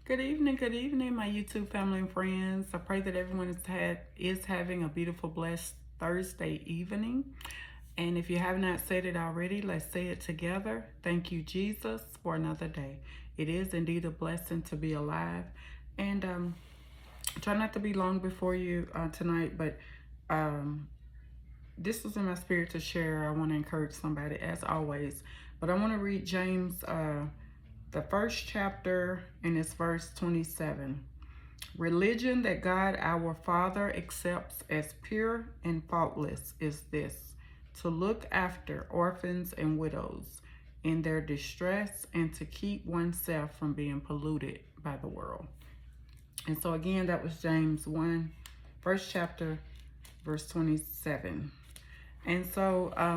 Good evening, my YouTube family and friends. I pray that everyone is having a beautiful, blessed Thursday evening. And if you have not said it already, let's say it together. Thank you, Jesus, for another day. It is indeed a blessing to be alive. And try not to be long before you tonight, but um, this was in my spirit to share. I want to encourage somebody as always. But I want to read James, the first chapter, and it's verse 27. Religion that God our Father accepts as pure and faultless is this: to look after orphans and widows in their distress and to keep oneself from being polluted by the world. And so again, that was James 1, first chapter, verse 27. And so I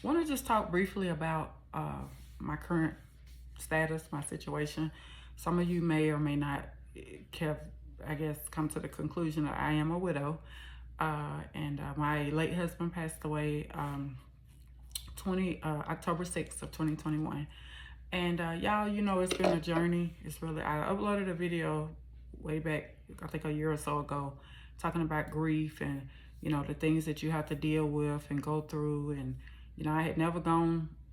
want to just talk briefly about my current status, my situation. Some of you may or may not have, I guess, come to the conclusion that I am a widow. And my late husband passed away October 6th of 2021. And y'all, you know, it's been a journey. It's really, I uploaded a video way back, I think a year or so ago, talking about grief and, you know, the things that you have to deal with and go through. And, you know, I had never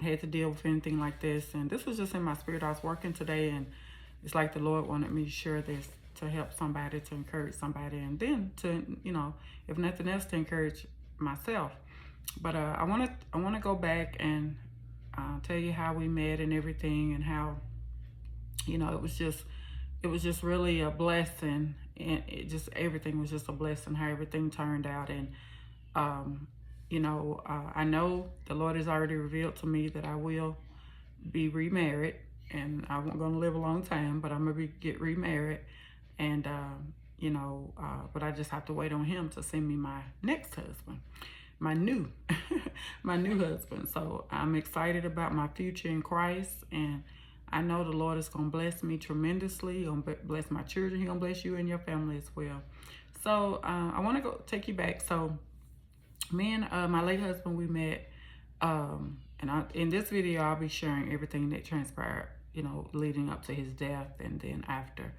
had to deal with anything like this. And this was just in my spirit. I was working today, and it's like the Lord wanted me to share this to help somebody, to encourage somebody, and then to, you know, if nothing else, to encourage myself. But I want to go back and tell you how we met and everything, and how, you know, it was just really a blessing, and everything was just a blessing, how everything turned out. And you know, I know the Lord has already revealed to me that I will be remarried, and I'm going to live a long time, but I'm going to get remarried. And you know, but I just have to wait on Him to send me my next husband, my new my new husband. So I'm excited about my future in Christ, and I know the Lord is going to bless me tremendously. He's going to bless my children. He's going to bless you and your family as well. So I want to take you back. So me and my late husband, we met, and in this video I'll be sharing everything that transpired, you know, leading up to his death and then after.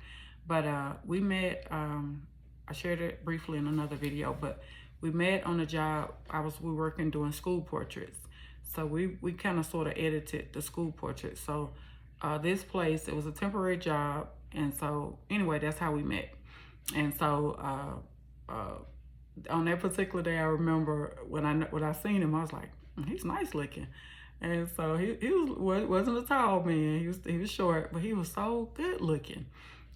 But we met, I shared it briefly in another video, but we met on a job. We were working doing school portraits. So we kind of sort of edited the school portraits. So this place, it was a temporary job. And so anyway, that's how we met. And so on that particular day, I remember when I seen him, I was like, he's nice looking. And so he wasn't a tall man. He was short, but he was so good looking.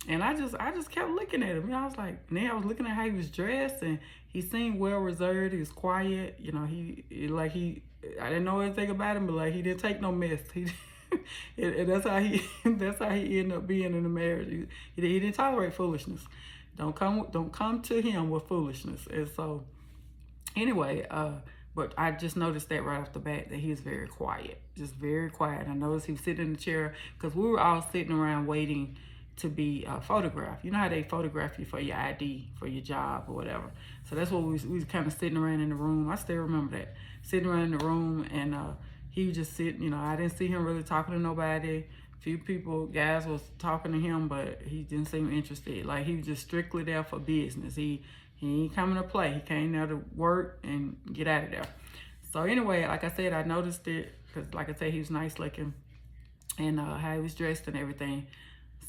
And I just kept looking at him. You know, I was like, and then I was looking at how he was dressed, and he seemed well reserved. He was quiet. You know, I didn't know anything about him, but like, he didn't take no mess. And that's how he ended up being in the marriage. He didn't tolerate foolishness. Don't come to him with foolishness. And so anyway, but I just noticed that right off the bat, that he was very quiet, just very quiet. I noticed he was sitting in the chair because we were all sitting around waiting to be photographed. You know how they photograph you for your ID, for your job or whatever. So that's what we was kind of sitting around in the room. I still remember that, sitting around in the room, and he was just sitting. You know, I didn't see him really talking to nobody. Few guys was talking to him, but he didn't seem interested. Like, he was just strictly there for business. He ain't coming to play. He came there to work and get out of there. So anyway, like I said, I noticed it because, like I said, he was nice looking, and how he was dressed and everything.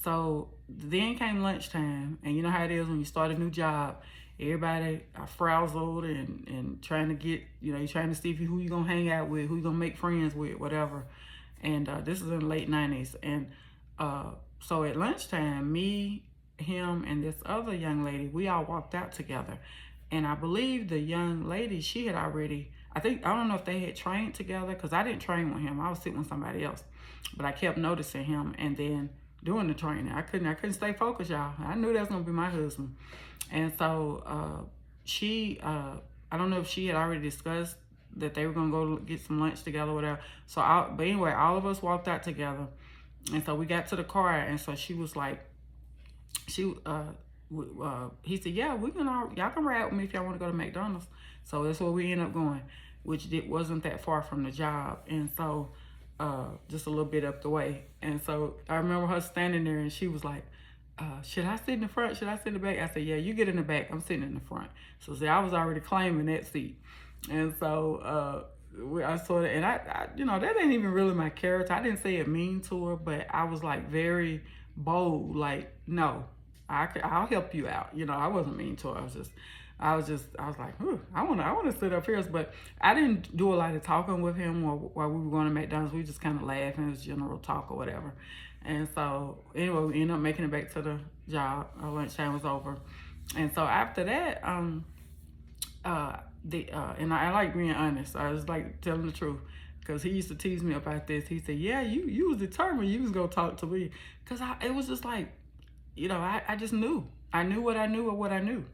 So then came lunchtime, and you know how it is when you start a new job. Everybody are frazzled and trying to get, you know, you're trying to see who you're going to hang out with, who you're going to make friends with, whatever. And this is in the late 90s. And so at lunchtime, me, him, and this other young lady, we all walked out together. And I believe the young lady, she had already, I don't know if they had trained together, because I didn't train with him. I was sitting with somebody else. But I kept noticing him, and then doing the training, I couldn't stay focused, y'all. I knew that was going to be my husband. And so I don't know if she had already discussed that they were going to go get some lunch together or whatever. So, but anyway, all of us walked out together. And so we got to the car, and so she was like, he said, yeah, y'all can ride with me if y'all want to go to McDonald's. So that's where we ended up going, which wasn't that far from the job. And so just a little bit up the way. And so I remember her standing there, and she was like, should I sit in the front? Should I sit in the back? I said, yeah, you get in the back. I'm sitting in the front. So see, I was already claiming that seat. And so I sort of, and I, you know, that ain't even really my character. I didn't say it mean to her, but I was like very bold. Like, no, I'll help you out. You know, I wasn't mean to her. I was like, I want to sit up here. But I didn't do a lot of talking with him while we were going to McDonald's. We just kind of laughed, and it was general talk or whatever. And so anyway, we ended up making it back to the job. Our lunchtime was over. And so after that, and I like being honest. I just like telling the truth, because he used to tease me about this. He said, yeah, you was determined you was going to talk to me. Because it was just like, you know, I just knew. I knew what I knew or what I knew.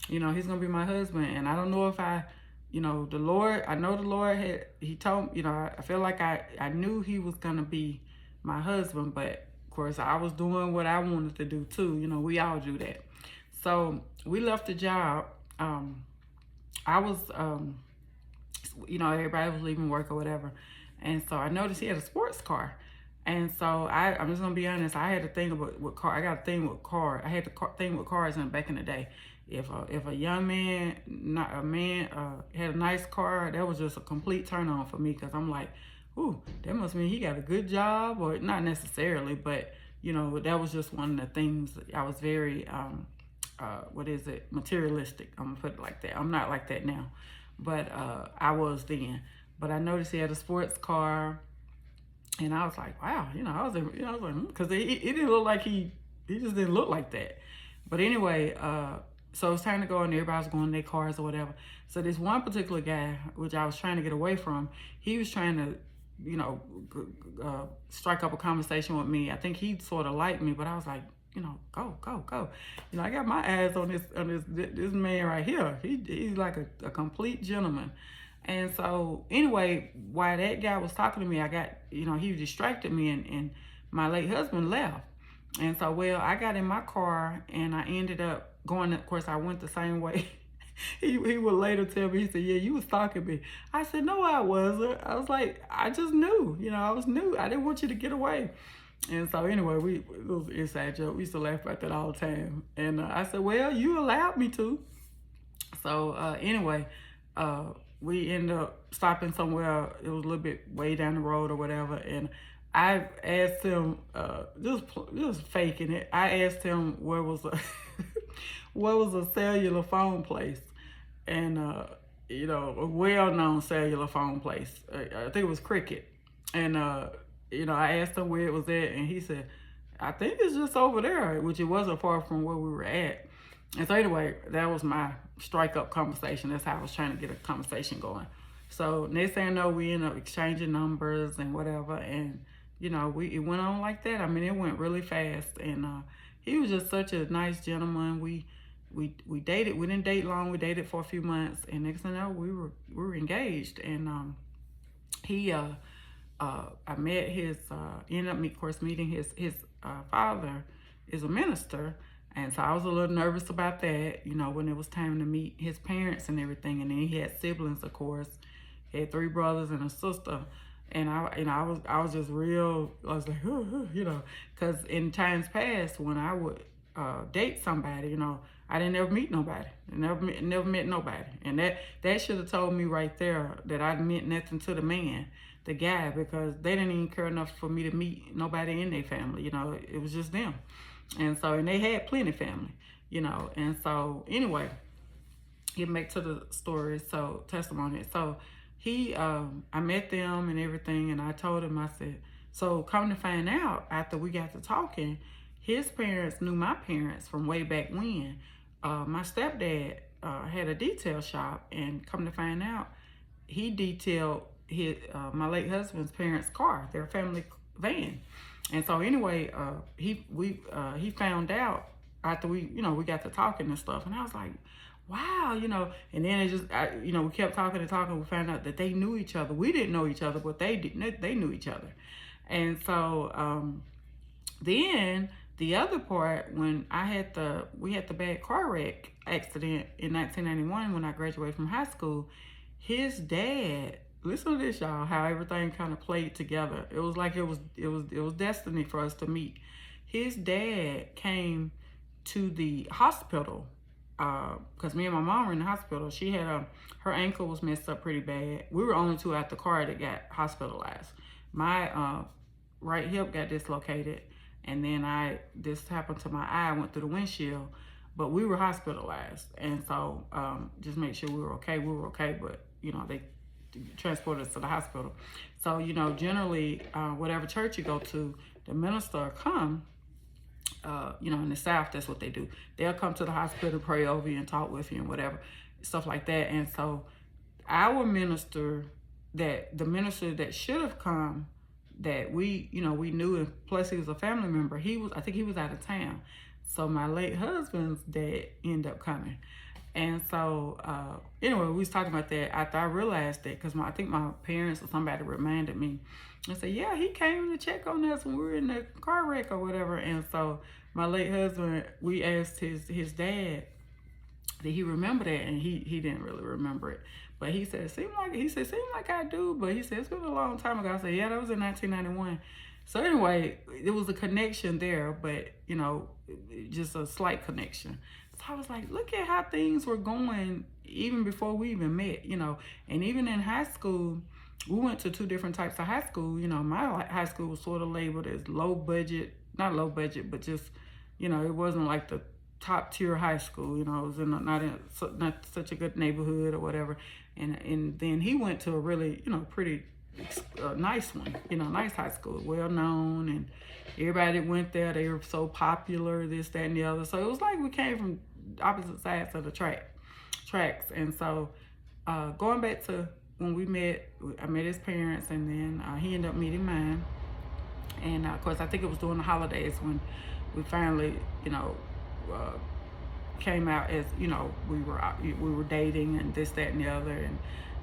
You know, he's going to be my husband. And I don't know if you know, the Lord, I know the Lord he told me, you know, I feel like I knew he was going to be my husband. But, of course, I was doing what I wanted to do, too. You know, we all do that. So we left the job. I was, you know, everybody was leaving work or whatever. And so I noticed he had a sports car. And so I'm just going to be honest. I had a thing with car. I got a thing with car. I had the thing with cars back in the day. If a young man, had a nice car, that was just a complete turn on for me, because I'm like, ooh, that must mean he got a good job, or not necessarily, but you know, that was just one of the things. I was very materialistic. I'm gonna put it like that. I'm not like that now, but I was then. But I noticed he had a sports car, and I was like, wow, you know, I was like, because it didn't look like he just didn't look like that. But anyway, so it was time to go, and everybody was going in their cars or whatever. So this one particular guy, which I was trying to get away from, he was trying to, you know, strike up a conversation with me. I think he sort of liked me, but I was like, you know, go. You know, I got my eyes on this man right here. He's like a complete gentleman. And so anyway, while that guy was talking to me, I got, you know, he distracted me, and my late husband left. And so, well, I got in my car, and I ended up going, of course, I went the same way. he would later tell me, he said, yeah, you was stalking me. I said, no, I wasn't. I was like, I just knew, you know, I was new. I didn't want you to get away. And so anyway, it was an inside joke. We used to laugh about that all the time. And I said, well, you allowed me to. So anyway, we ended up stopping somewhere. It was a little bit way down the road or whatever. And I asked him, just faking it. I asked him where was a cellular phone place, and you know, a well-known cellular phone place. I think it was Cricket, and you know, I asked him where it was at, and he said, I think it's just over there, which it wasn't far from where we were at. And so anyway, that was my strike-up conversation. That's how I was trying to get a conversation going. So next thing I know, we ended up exchanging numbers and whatever, and you know, it went on like that. I mean, it went really fast, and he was just such a nice gentleman. We dated. We didn't date long. We dated for a few months, and next thing I know, we were engaged. And I met his ended up, of course, meeting his father is a minister, and so I was a little nervous about that. You know, when it was time to meet his parents and everything, and then he had siblings, of course. He had 3 brothers and a sister. And I was just real. I was like, you know, because in times past when I would date somebody, you know, I didn't ever meet nobody. Never met nobody. And that should have told me right there that I meant nothing to the man, the guy, because they didn't even care enough for me to meet nobody in their family. You know, it was just them. And so, and they had plenty family, you know. And so anyway, get back to the story, so testimony. So I met them and everything, and I told him, I said, so come to find out, after we got to talking, his parents knew my parents from way back when. My stepdad had a detail shop, and come to find out, he detailed my late husband's parents' car, their family van. And so anyway, he found out after we got to talking and stuff, and I was like, wow, you know. And then we kept talking and talking. We found out that they knew each other. We didn't know each other, but they knew each other. And so then the other part, when we had the bad car wreck accident in 1991 when I graduated from high school, his dad listen to this, y'all, how everything kind of played together. It was like it was destiny for us to meet. His dad came to the hospital because me and my mom were in the hospital. She had her ankle was messed up pretty bad. We were only two out the car that got hospitalized. My right hip got dislocated, and then this happened to my eye. I went through the windshield, but we were hospitalized, and so just make sure we were okay. We were okay, but you know, they transported us to the hospital. So you know, generally, whatever church you go to, the minister will come. You know, in the South, that's what they do. They'll come to the hospital, pray over you, and talk with you, and whatever stuff like that. And so, our minister, the minister that should have come, that we knew, and plus he was a family member. I think he was out of town. So my late husband's dad ended up coming. And so, anyway, we was talking about that after I realized that, because I think my parents or somebody reminded me. I said, yeah, he came to check on us when we were in the car wreck or whatever. And so my late husband, we asked his dad, did he remember that? And he didn't really remember it. But he said, seemed like I do. But he said, it's been a long time ago. I said, yeah, that was in 1991. So anyway, there was a connection there, but, you know, just a slight connection. So I was like, look at how things were going even before we even met, you know. And even in high school, we went to two different types of high school. You know, my high school was sort of labeled as low budget, not low budget, but just, you know, it wasn't like the top tier high school. You know, it was not such a good neighborhood or whatever. And then he went to a really, you know, pretty nice one, you know, nice high school, well known, and everybody that went there, they were so popular, this, that, and the other. So it was like we came from opposite sides of the tracks. And so going back to when we met, I met his parents, and then he ended up meeting mine. And of course, I think it was during the holidays when we finally, you know, came out as, you know, we were dating and this, that, and the other, and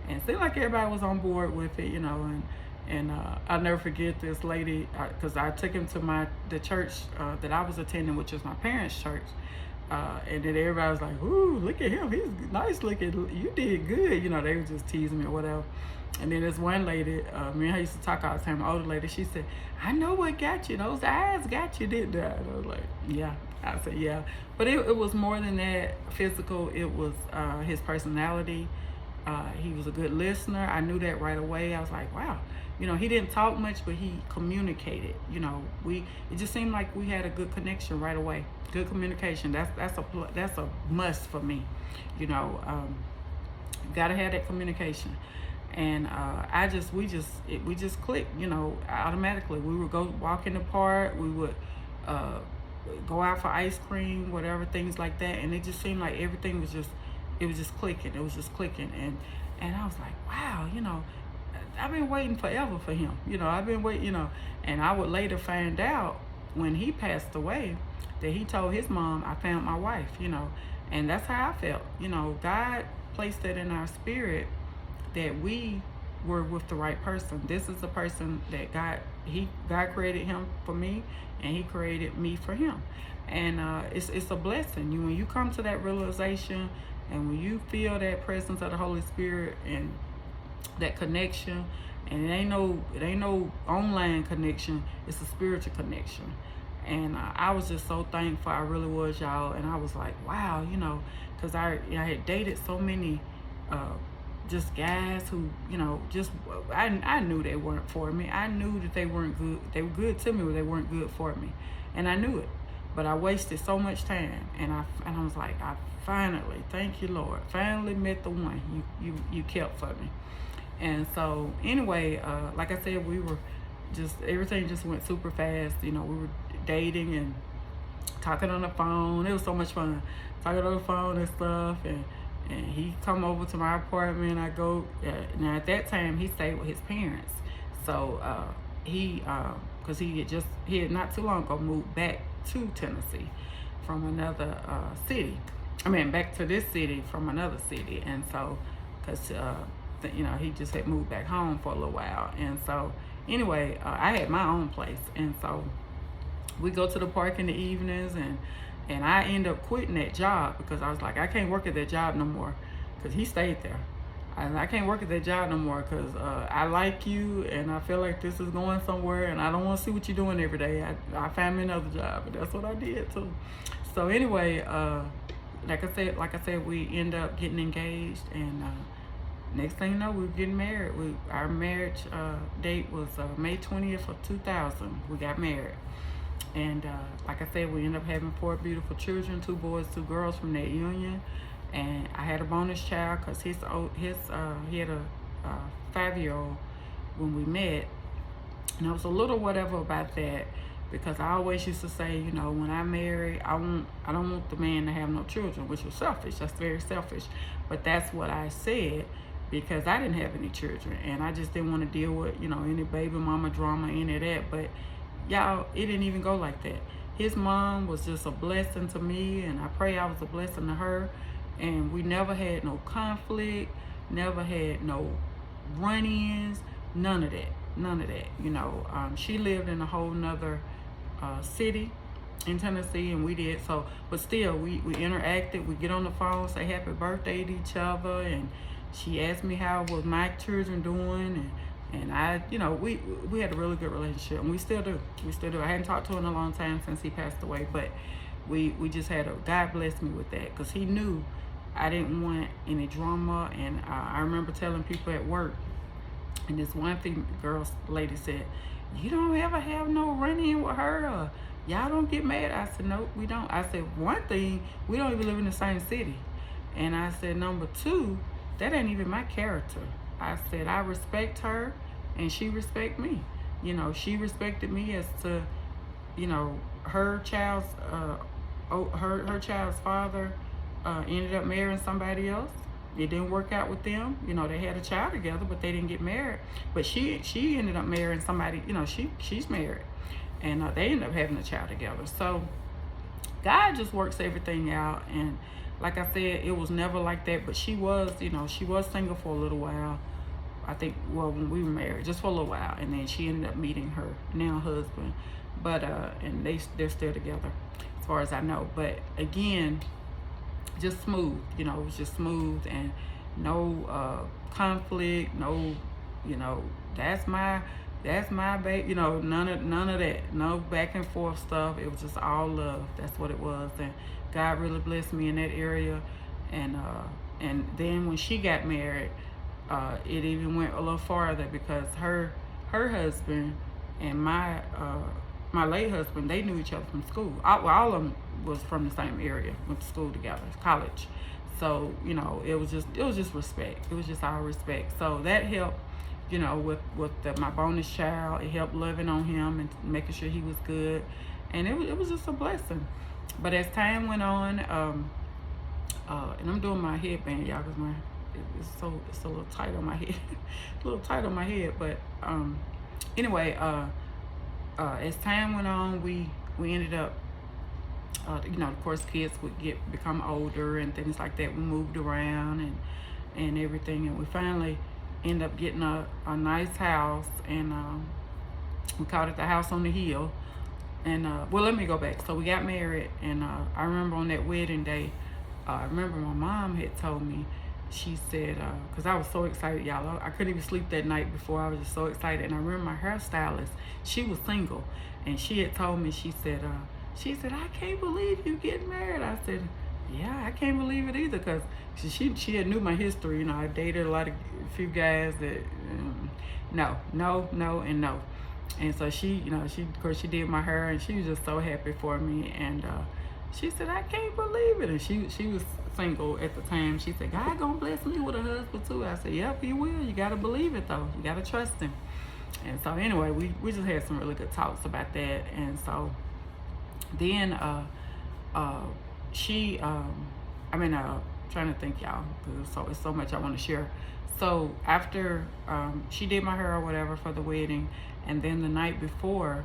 it seemed like everybody was on board with it, you know. And I'll never forget this lady, because I took him to the church that I was attending, which was my parents' church. And then everybody was like, ooh, look at him, he's nice looking, you did good, you know. They were just teasing me or whatever. And then this one lady, me and her used to talk all the time, an older lady, she said, I know what got you, those eyes got you, didn't they? And I was like, yeah. I said, yeah. But it was more than that physical. It was his personality. He was a good listener. I knew that right away. I was like, wow. You know, he didn't talk much, but he communicated. You know, it just seemed like we had a good connection right away. Good communication. That's a must for me. You know, gotta have that communication. And we just clicked. You know, automatically. We would go walk in the park. We would go out for ice cream, whatever, things like that. And it just seemed like everything was just clicking. It was just clicking. And I was like, wow, you know, I've been waiting forever for him. You know, I've been waiting, you know. And I would later find out when he passed away that he told his mom, I found my wife, you know. And that's how I felt. You know, God placed that in our spirit that we were with the right person. This is the person that God created him for me, and he created me for him. And it's a blessing. When you come to that realization, and when you feel that presence of the Holy Spirit and that connection, and it ain't no online connection, it's a spiritual connection. And I was just so thankful. I really was, y'all. And I was like, wow, you know, because I had dated so many just guys who, you know, just I knew they weren't for me. I knew that they weren't good. They were good to me, but they weren't good for me, and I knew it. But I wasted so much time, and I was like, I finally, thank you, Lord, finally met the one you kept for me. And so anyway, like I said, we were just, everything just went super fast. You know, we were dating and talking on the phone. It was so much fun talking on the phone and stuff. And he come over to my apartment. I go, now at that time he stayed with his parents. So because he had not too long ago moved back to Tennessee from another city. I mean, back to this city from another city. And so, because, you know, he just had moved back home for a little while. And so, anyway, I had my own place. And so, we go to the park in the evenings, and I end up quitting that job because I was like, I can't work at that job no more, because he stayed there. I can't work at that job no more because I like you and I feel like this is going somewhere and I don't want to see what you're doing every day. I found me another job, and that's what I did too. So anyway, like I said, we end up getting engaged, and next thing you know, we were getting married. Our marriage date was May 20th of 2000. We got married. And like I said, we ended up having 4 beautiful children, 2 boys, 2 girls from that union. And I had a bonus child because he had a 5-year-old when we met. And I was a little whatever about that because I always used to say, you know, when I marry, I don't want the man to have no children, which was selfish. That's very selfish. But that's what I said because I didn't have any children. And I just didn't want to deal with, you know, any baby mama drama, any of that. But y'all, it didn't even go like that. His mom was just a blessing to me, and I pray I was a blessing to her. And we never had no conflict, never had no run-ins, none of that. You know, she lived in a whole nother city in Tennessee, and we did so. But still, we interacted. We get on the phone, say happy birthday to each other, and she asked me how was my children doing, and I, you know, we had a really good relationship, and we still do. I hadn't talked to her in a long time since he passed away, but we just had God blessed me with that because he knew I didn't want any drama. And I remember telling people at work, and this one lady said, "You don't ever have no run-in with her, or y'all don't get mad?" I said, "No, we don't." I said, "One thing, we don't even live in the same city." And I said, "Number 2, that ain't even my character." I said, "I respect her and she respect me. You know, she respected me as to, you know, her child's her child's father ended up marrying somebody else. It didn't work out with them. You know, they had a child together, but they didn't get married. But she ended up marrying somebody, you know, she's married. And they ended up having a child together. So God just works everything out. And like I said, it was never like that. But she was, you know, she was single for a little while. I think, well, when we were married, just for a little while. And then she ended up meeting her now husband. But, and they're still together as far as I know. But again, just smooth, you know, it was just smooth and no conflict, no, you know, that's my baby, you know, none of that, no back and forth stuff. It was just all love. That's what it was. And God really blessed me in that area. And then when she got married, it even went a little farther because her husband and my late husband, they knew each other from school. All of them was from the same area, went to school together, college. So, you know, it was just respect. It was just our respect. So that helped, you know, with my bonus child. It helped loving on him and making sure he was good. And it was just a blessing. But as time went on, and I'm doing my headband, y'all, because it's a little tight on my head. A little tight on my head. But anyway, as time went on, we ended up, you know, of course, kids would become older and things like that. We moved around and everything, and we finally ended up getting a nice house, and we called it the House on the Hill. And well, let me go back. So we got married, and I remember on that wedding day, I remember my mom had told me, she said, because I was so excited, y'all. I couldn't even sleep that night before. I was just so excited. And I remember my hairstylist, she was single, and she had told me, she said, "I can't believe you getting married." I said, "Yeah, I can't believe it either," because she had knew my history. You know, I dated a few guys that no, and no. And so she, you know, of course she did my hair, and she was just so happy for me. And she said, "I can't believe it." And she was single at the time. She said, "God gonna bless me with a husband too." I said, "Yep, he will. You gotta believe it though. You gotta trust him." And so anyway, we just had some really good talks about that. And so then trying to think, y'all, because it's so much I want to share. So after she did my hair or whatever for the wedding, and then the night before,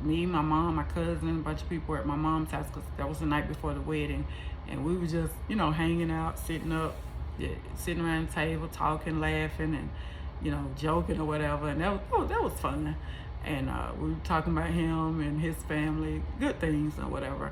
me, my mom, my cousin, a bunch of people were at my mom's house because that was the night before the wedding. And we were just, you know, hanging out, sitting around the table, talking, laughing, and, you know, joking or whatever. And that was fun. And we were talking about him and his family, good things or whatever.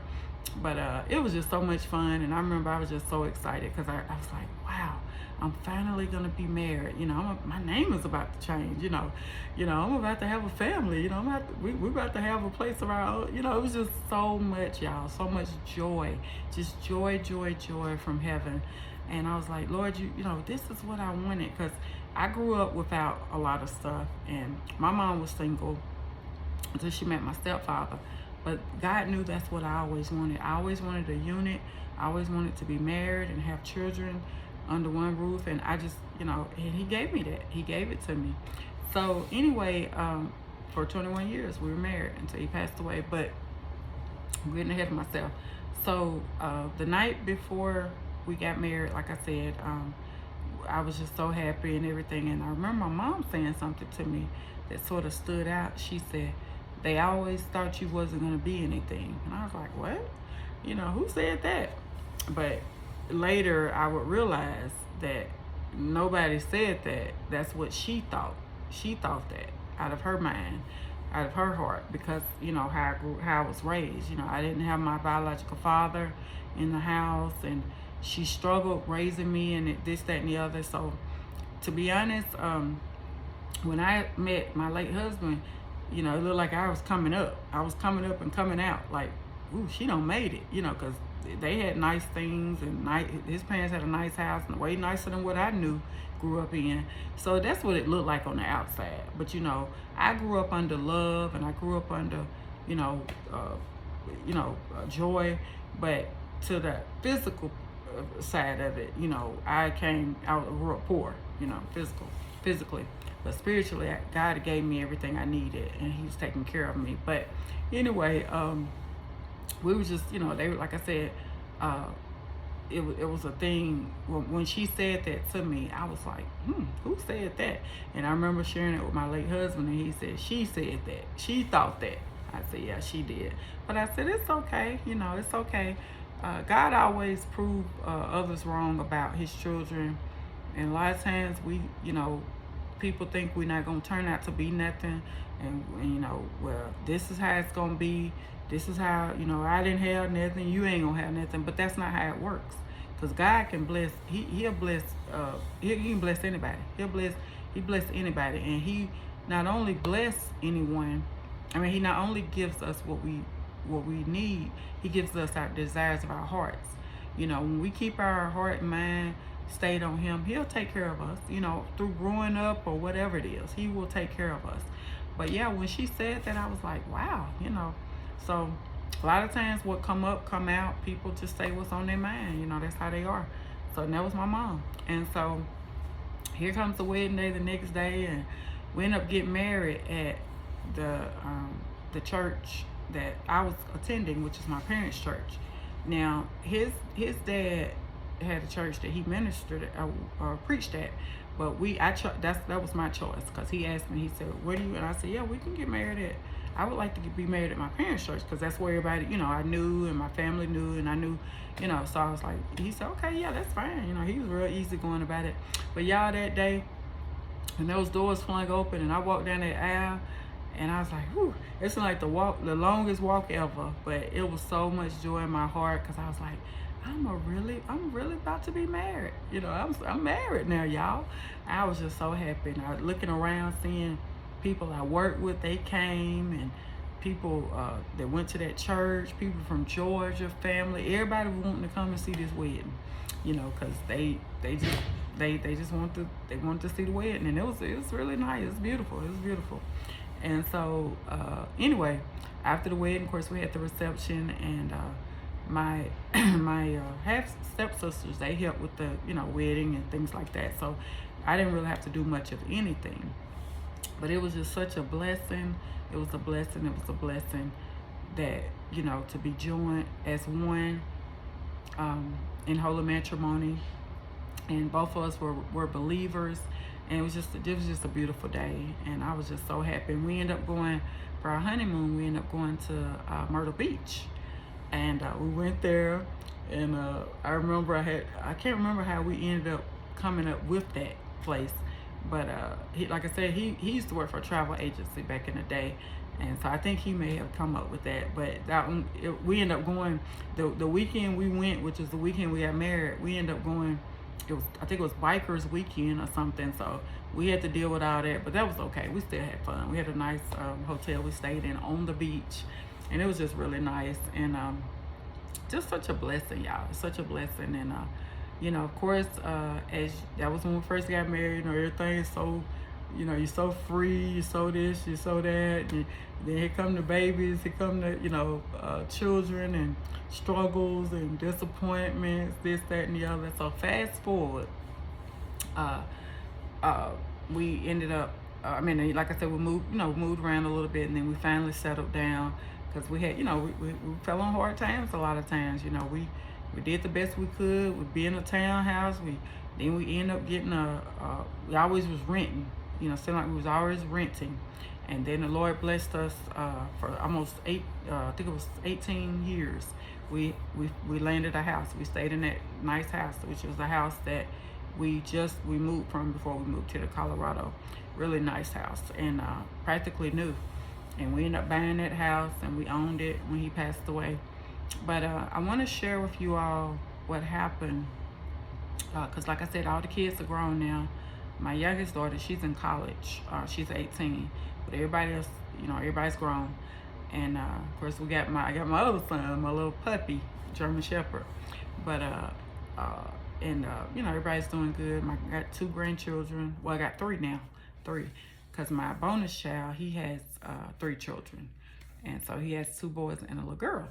But it was just so much fun. And I remember I was just so excited because I was like, wow, I'm finally gonna be married. You know, my name is about to change. I'm about to have a family. You know, we're about to have a place of our own. You know, it was just so much, y'all, so much joy, just joy, joy, joy from heaven. And I was like, Lord, this is what I wanted, because I grew up without a lot of stuff, and my mom was single until she met my stepfather. But God knew that's what I always wanted. I always wanted a unit. I always wanted to be married and have children under one roof. And I just, and he gave me that. He gave it to me. So anyway, for 21 years, we were married until he passed away. But I'm getting ahead of myself. So the night before we got married, like I said, I was just so happy and everything. And I remember my mom saying something to me that sort of stood out. She said, they always thought you wasn't going to be anything. And I was like, what? Who said that? But later I would realize that nobody said that. That's what she thought. She thought that out of her mind, out of her heart, because, how I was raised. I didn't have my biological father in the house, and she struggled raising me and this, that, and the other. So to be honest, when I met my late husband, it looked like I was coming up. I was coming up and coming out. Like, ooh, she done made it, because they had nice things, and his parents had a nice house, and way nicer than what I grew up in. So that's what it looked like on the outside. But, I grew up under love, and I grew up under, joy. But to the physical side of it, I grew up poor, physically. But spiritually, God gave me everything I needed, and he was taking care of me. But anyway, we were just, they were, like I said, it was a thing. When she said that to me, I was like, who said that? And I remember sharing it with my late husband, and he said, she said that. She thought that. I said, yeah, she did. But I said, it's okay. It's okay. God always proved others wrong about his children. And a lot of times people think we're not going to turn out to be nothing. And well, this is how it's going to be. This is how, I didn't have nothing. You ain't going to have nothing. But that's not how it works. Because God can bless. He'll bless. He can bless anybody. He bless anybody. And he not only bless anyone. He not only gives us what we need. He gives us our desires of our hearts. When we keep our heart and mind stayed on him, he'll take care of us, through growing up or whatever it is. He will take care of us. But yeah, when she said that, I was like, wow, So a lot of times what come out, people just say what's on their mind. That's how they are. So that was my mom. And so here comes the wedding day the next day, and we end up getting married at the church that I was attending, which is my parents' church. Now, his dad had a church that he ministered or preached at, but that was my choice, because he asked me, he said, where do you, and I said, yeah, we can get married at, I would like to be married at my parents' church, because that's where everybody, I knew, and my family knew, and I knew, so I was like, he said, okay, yeah, that's fine. He was real easy going about it. But y'all, that day, when those doors flung open and I walked down that aisle, and I was like, whew, it's like the longest walk ever, but it was so much joy in my heart, because I was like, I'm really about to be married. I'm married now, y'all. I was just so happy. And I was looking around, seeing people I worked with, they came, and people that went to that church, people from Georgia, family, everybody wanting to come and see this wedding, because they just wanted to see the wedding, and it was really nice. It was beautiful. And so anyway, after the wedding, of course, we had the reception, and my half stepsisters, they helped with the wedding and things like that. So I didn't really have to do much of anything. But it was just such a blessing. It was a blessing that to be joined as one in holy matrimony, and both of us were believers, and it was just a beautiful day, and I was just so happy. And we ended up going for our honeymoon. We ended up going to Myrtle Beach. And we went there, and I can't remember how we ended up coming up with that place, but like I said, he used to work for a travel agency back in the day, and so I think he may have come up with that. But we ended up going the weekend we went, which is the weekend we got married. We ended up going I think it was bikers weekend or something. So we had to deal with all that, but that was okay. We still had fun. We had a nice hotel we stayed in on the beach, and it was just really nice. And just such a blessing, y'all. It's such a blessing. And of course, as that was when we first got married. Everything is so, you're so free, you're so this, you're so that. And then here come the babies, here come the, children and struggles and disappointments, this, that, and the other. So fast forward, uh, we ended up, like I said, we moved around a little bit, and then we finally settled down because we had, we fell on hard times a lot of times. We did the best we could. We'd be in a townhouse. Then we end up getting we always was renting. Seemed like we was always renting. And then the Lord blessed us for almost I think it was 18 years. We landed a house. We stayed in that nice house, which was the house that we moved from before we moved to the Colorado. Really nice house, and practically new. And we ended up buying that house, and we owned it when he passed away. But I want to share with you all what happened, because like I said, all the kids are grown now. My youngest daughter, she's in college. She's 18, but everybody else, everybody's grown. And of course, I got my other son, my little puppy, German Shepherd. But everybody's doing good. I got 2 grandchildren. Well, I got 3 now, because my bonus child, he has 3 children, and so he has 2 boys and a little girl.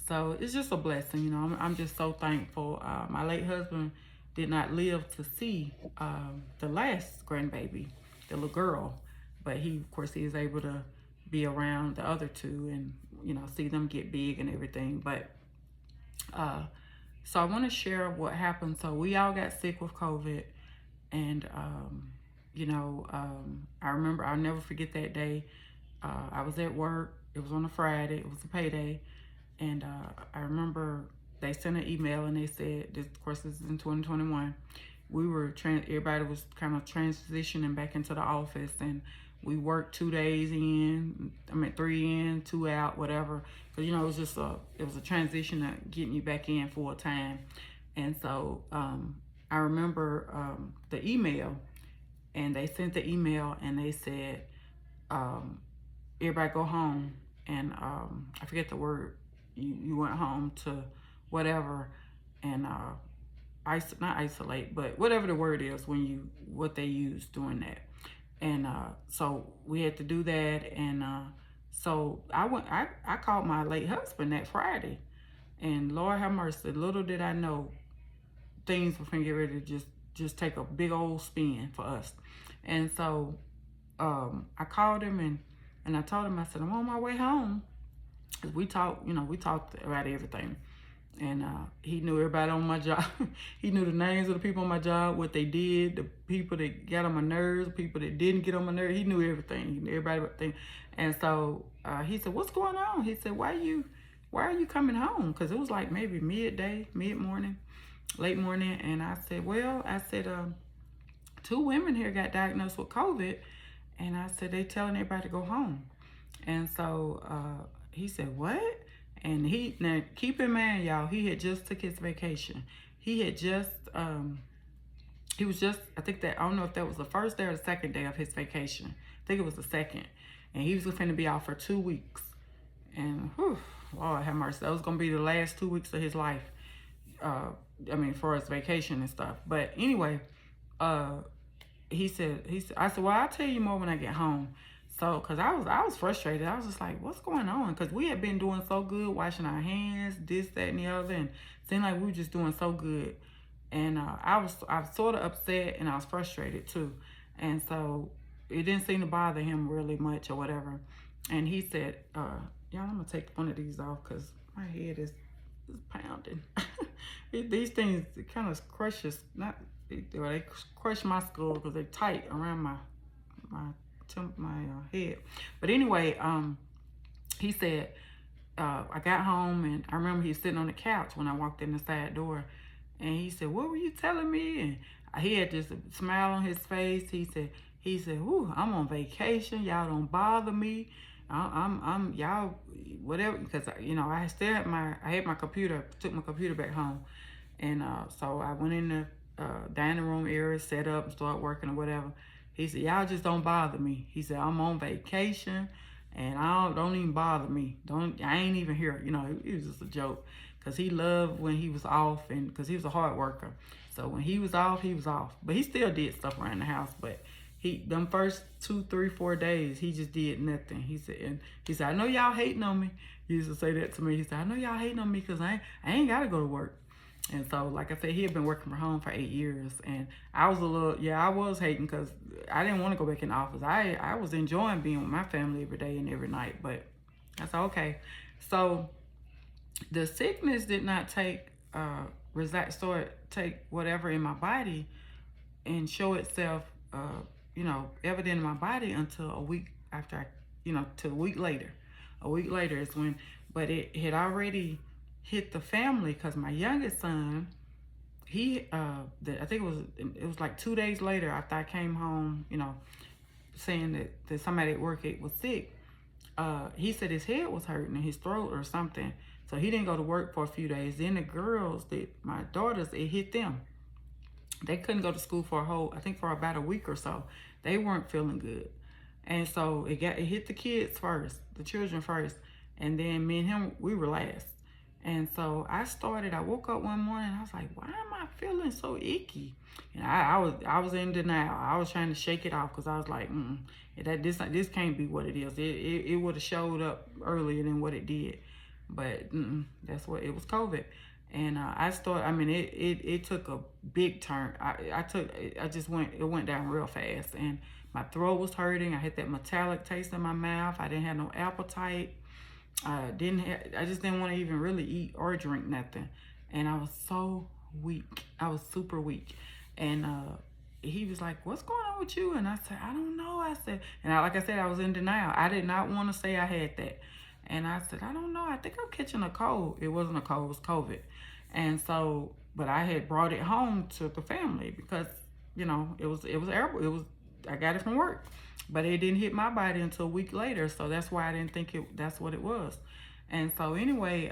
So it's just a blessing, I'm just so thankful. My late husband did not live to see the last grandbaby, the little girl, but of course, he was able to be around the other 2 and, see them get big and everything. But so I want to share what happened. So we all got sick with COVID, and I remember, I'll never forget that day. I was at work. It was on a Friday. It was a payday. And I remember they sent an email, and they said, of course, this is in 2021. Everybody was kind of transitioning back into the office, and we worked 2 days in, 3 in, 2 out, whatever. Because, it was a transition of getting you back in full time. And so I remember the email, and they sent the email, and they said, everybody go home. And I forget the word. You went home to whatever, and not isolate, but whatever the word is what they use doing that. And so we had to do that. And so I called my late husband that Friday, and Lord have mercy, little did I know things were gonna get ready to just take a big old spin for us. And so I called him, and I told him, I said, I'm on my way home. We talked about everything. And he knew everybody on my job. He knew the names of the people on my job, what they did, the people that got on my nerves, the people that didn't get on my nerves. He knew everything. He knew everybody. And so he said, what's going on? He said, why are you coming home? Because it was like maybe mid-morning, late morning. And I said, 2 women here got diagnosed with COVID. And I said, they telling everybody to go home. And so he said, what? And now keep in mind, y'all, he had just took his vacation. He had just, I don't know if that was the first day or the second day of his vacation. I think it was the second. And he was going to be out for 2 weeks. And whew, Lord have mercy, that was going to be the last 2 weeks of his life. For his vacation and stuff. But anyway, he said, I said, well, I'll tell you more when I get home. So, because I was frustrated. I was just like, what's going on? Because we had been doing so good, washing our hands, this, that, and the other, and seemed like we were just doing so good. And I was sort of upset, and I was frustrated too. And so it didn't seem to bother him really much or whatever. And he said, y'all, I'm going to take one of these off because my head is pounding. These things, it kind of crushes, they crush my skull because they're tight around my head. But anyway, he said, I got home, and I remember he was sitting on the couch when I walked in the side door, and he said, what were you telling me? And he had just a smile on his face. He said, whoo, I'm on vacation. Y'all don't bother me. I'm y'all, whatever, because I still had my computer, took my computer back home. And so I went in dining room area set up and start working or whatever. He said, y'all just don't bother me. He said, I'm on vacation and don't even bother me. I ain't even here. You know, it was just a joke. Because he loved when he was off, and because he was a hard worker. So when he was off, he was off. But he still did stuff around the house. But them first 2, 3, 4 days, he just did nothing. He said, I know y'all hating on me. He used to say that to me. He said, I know y'all hating on me because I ain't got to go to work. And so, like I said, he had been working from home for 8 years. And I was hating because I didn't want to go back in the office. I was enjoying being with my family every day and every night. But I said, okay. So the sickness did not take whatever in my body and show itself evident in my body until a week after till a week later. A week later is when, but it had already hit the family because my youngest son, I think it was like 2 days later after I came home, saying that somebody at work was sick. He said his head was hurting in his throat or something. So he didn't go to work for a few days. Then the girls, my daughters, it hit them. They couldn't go to school for about a week or so. They weren't feeling good. And so it hit the kids first, the children first. And then me and him, we were last. And so I woke up one morning and I was like, why am I feeling so icky? And I was in denial. I was trying to shake it off because I was like, this can't be what it is. It would have showed up earlier than what it did. But that's what it was, COVID. And it took a big turn. It went down real fast. And my throat was hurting. I had that metallic taste in my mouth. I didn't have no appetite. I just didn't want to even really eat or drink nothing. And I was so weak. I was super weak. And he was like, what's going on with you? And I said, I don't know. Like I said, I was in denial. I did not want to say I had that. And I said, I don't know. I think I'm catching a cold. It wasn't a cold. It was COVID. And so, but I had brought it home to the family because, it was airborne. I got it from work. But it didn't hit my body until a week later. So that's why I didn't think that's what it was. And so anyway,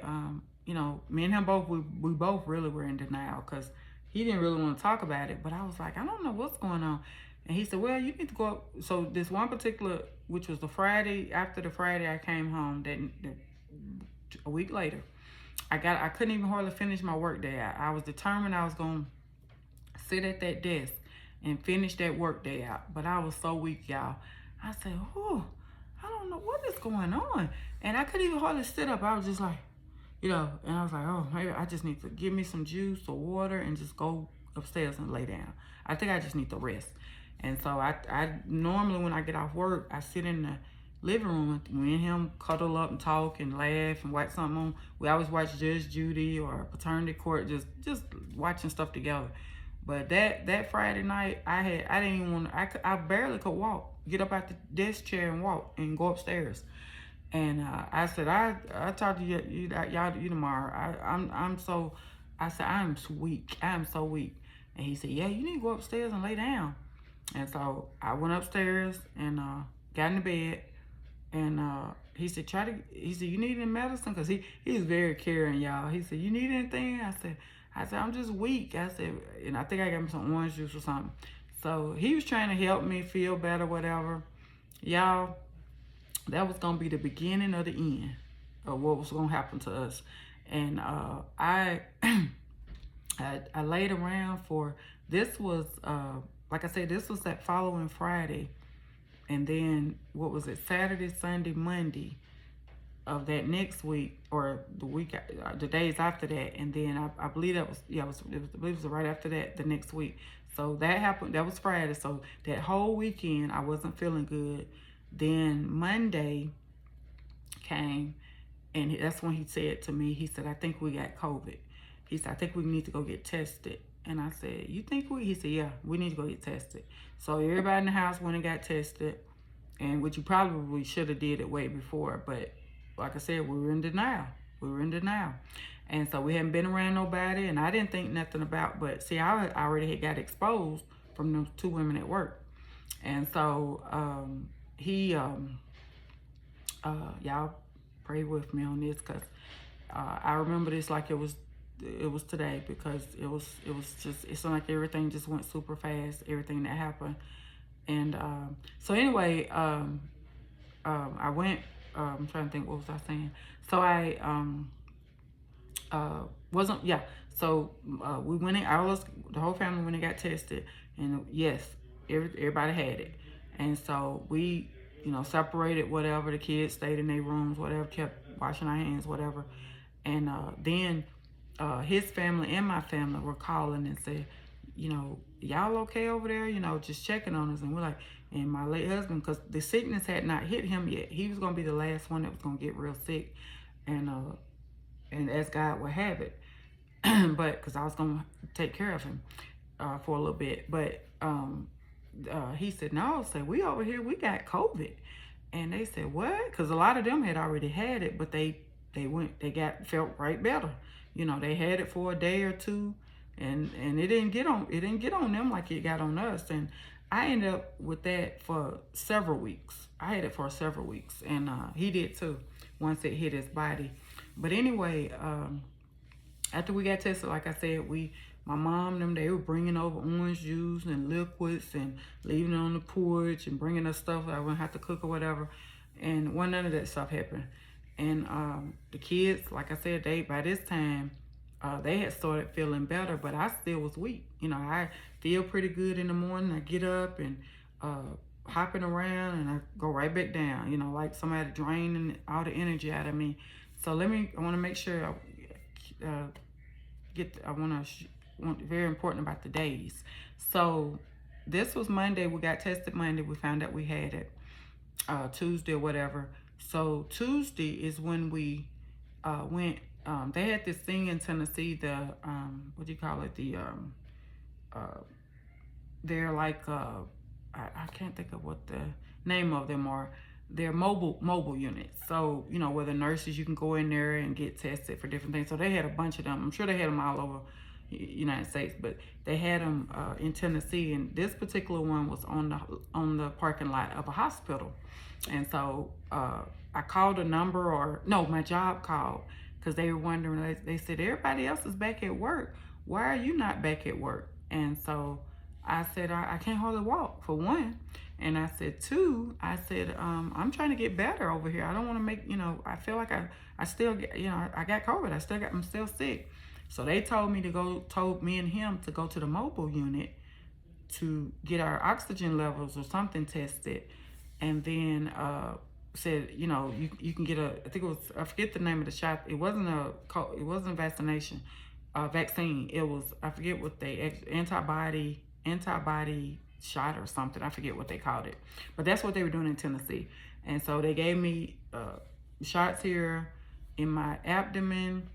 me and him both, we both really were in denial because he didn't really want to talk about it. But I was like, I don't know what's going on. And he said, well, you need to go up. So this one particular, which was the Friday, after the Friday I came home, a week later, I couldn't even hardly finish my work day. I was determined I was going to sit at that desk and finish that work day out. But I was so weak, y'all. I said, I don't know what is going on. And I couldn't even hardly sit up. I was just like, and I was like, oh, maybe I just need to give me some juice or water and just go upstairs and lay down. I think I just need to rest. And so I normally, when I get off work, I sit in the living room and me and him cuddle up and talk and laugh and watch something on. We always watch Judge Judy or Paternity Court, just watching stuff together. But that Friday night, I didn't even want to, I barely could walk, get up out the desk chair and walk and go upstairs. And I said, I talk to you tomorrow. I said, I am weak. I am so weak. And he said, yeah, you need to go upstairs and lay down. And so I went upstairs and got in the bed. And he said, you need any medicine? Because he was very caring, y'all. He said, you need anything? I said, I'm just weak. I said, and I think I got me some orange juice or something. So he was trying to help me feel better, whatever. Y'all, that was going to be the beginning of the end of what was going to happen to us. And I laid around this was, like I said, this was that following Friday. And then, what was it, Saturday, Sunday, Monday of that next week, or the days after that. And then I believe that was, it was right after that, the next week. So that happened, that was Friday. So that whole weekend, I wasn't feeling good. Then Monday came, and that's when he said to me, he said, I think we got COVID. He said, I think we need to go get tested. And I said, you think we? He said, yeah, we need to go get tested. So everybody in the house went and got tested, and which you probably should have did it way before. But like I said, we were in denial. And so we hadn't been around nobody, and I didn't think nothing about, but see, I already had got exposed from those 2 women at work. And so y'all pray with me on this, because I remember this like it was it was today, because it was just, it seemed like everything just went super fast, everything that happened. And so anyway, I went, I'm trying to think, what was I saying? So I wasn't, yeah. So we went in, the whole family went and got tested, and yes, everybody had it. And so we, separated, whatever. The kids stayed in their rooms, whatever, kept washing our hands, whatever. And then his family and my family were calling and said, y'all okay over there? Just checking on us. And we're like, and my late husband, because the sickness had not hit him yet. He was going to be the last one that was going to get real sick. And as God would have it. But because I was going to take care of him for a little bit. But he said, no, we over here, we got COVID. And they said, what? Because a lot of them had already had it, but they felt right better. They had it for a day or two, and it didn't get on them like it got on us. And I ended up with that for several weeks. I had it for several weeks, and he did too, once it hit his body. But anyway, after we got tested, like I said, my mom and them, they were bringing over orange juice and liquids and leaving it on the porch and bringing us stuff I wouldn't have to cook or whatever. And none of that stuff happened. And the kids, like I said, by this time, they had started feeling better, but I still was weak. I feel pretty good in the morning. I get up and hopping around, and I go right back down, like somebody draining all the energy out of me. So I want to make sure very important about the days. So this was Monday. We got tested Monday. We found out we had it Tuesday or whatever. So Tuesday is when we went. They had this thing in Tennessee. The what do you call it? They're like I can't think of what the name of them are. They're mobile units. So where the nurses, you can go in there and get tested for different things. So they had a bunch of them. I'm sure they had them all over United States, but they had them in Tennessee, and this particular one was on the parking lot of a hospital. And so I called a number, my job called, because they were wondering. They said, everybody else is back at work, why are you not back at work? And so I said, I can't hardly walk, for one. And I said, two, I'm trying to get better over here. I don't want to make, I feel like I still get, I got COVID. I'm still sick. So they told me and him to go to the mobile unit to get our oxygen levels or something tested. And then said, you can get I forget the name of the shot. It wasn't a vaccination, vaccine. It was, I forget what antibody shot or something. I forget what they called it. But that's what they were doing in Tennessee. And so they gave me shots here in my abdomen,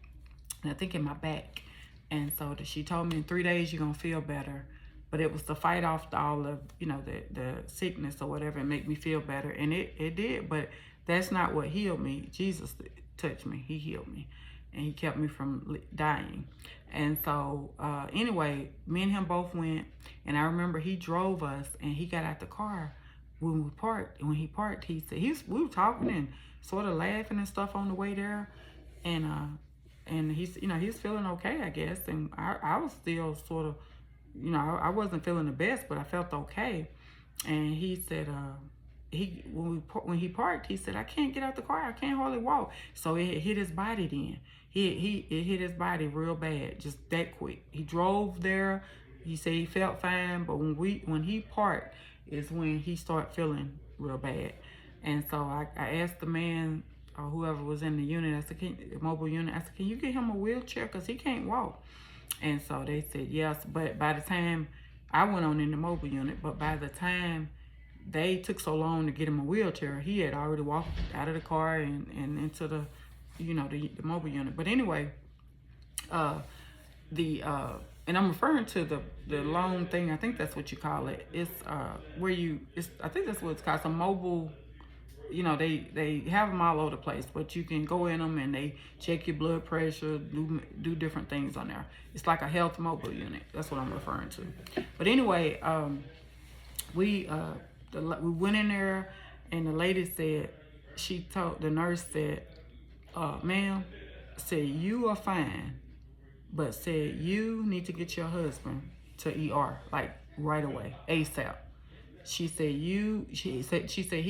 and I think in my back. And so she told me in 3 days you're gonna feel better. But it was to fight off all of the sickness or whatever, and make me feel better. And it did, but that's not what healed me. Jesus touched me, he healed me, and he kept me from dying. And so anyway, me and him both went, and I remember he drove us, and he got out the car when we parked. When he parked, he said, we were talking and sort of laughing and stuff on the way there, and he's he's feeling okay, I guess. And I was still sort of, I wasn't feeling the best, but I felt okay. And he said, when he parked, he said, I can't get out the car, I can't hardly walk. So it hit his body then. It hit his body real bad, just that quick. He drove there. He said he felt fine, but when he parked is when he started feeling real bad. And so I asked the man or whoever was in the unit, I said, mobile unit, I said, can you get him a wheelchair, because he can't walk? And so they said yes. But by the time I went on in the mobile unit, but by the time they took so long to get him a wheelchair, he had already walked out of the car and into the the mobile unit. But anyway, and I'm referring to the long thing. I think that's what you call it. It's I think that's what it's called. Some mobile. They have them all over the place, but you can go in them and they check your blood pressure, do different things on there. It's like a health mobile unit. That's what I'm referring to. But anyway, we went in there, and the lady said, the nurse said, ma'am, said, you are fine, but said, you need to get your husband to ER, like right away, ASAP. She said, she said,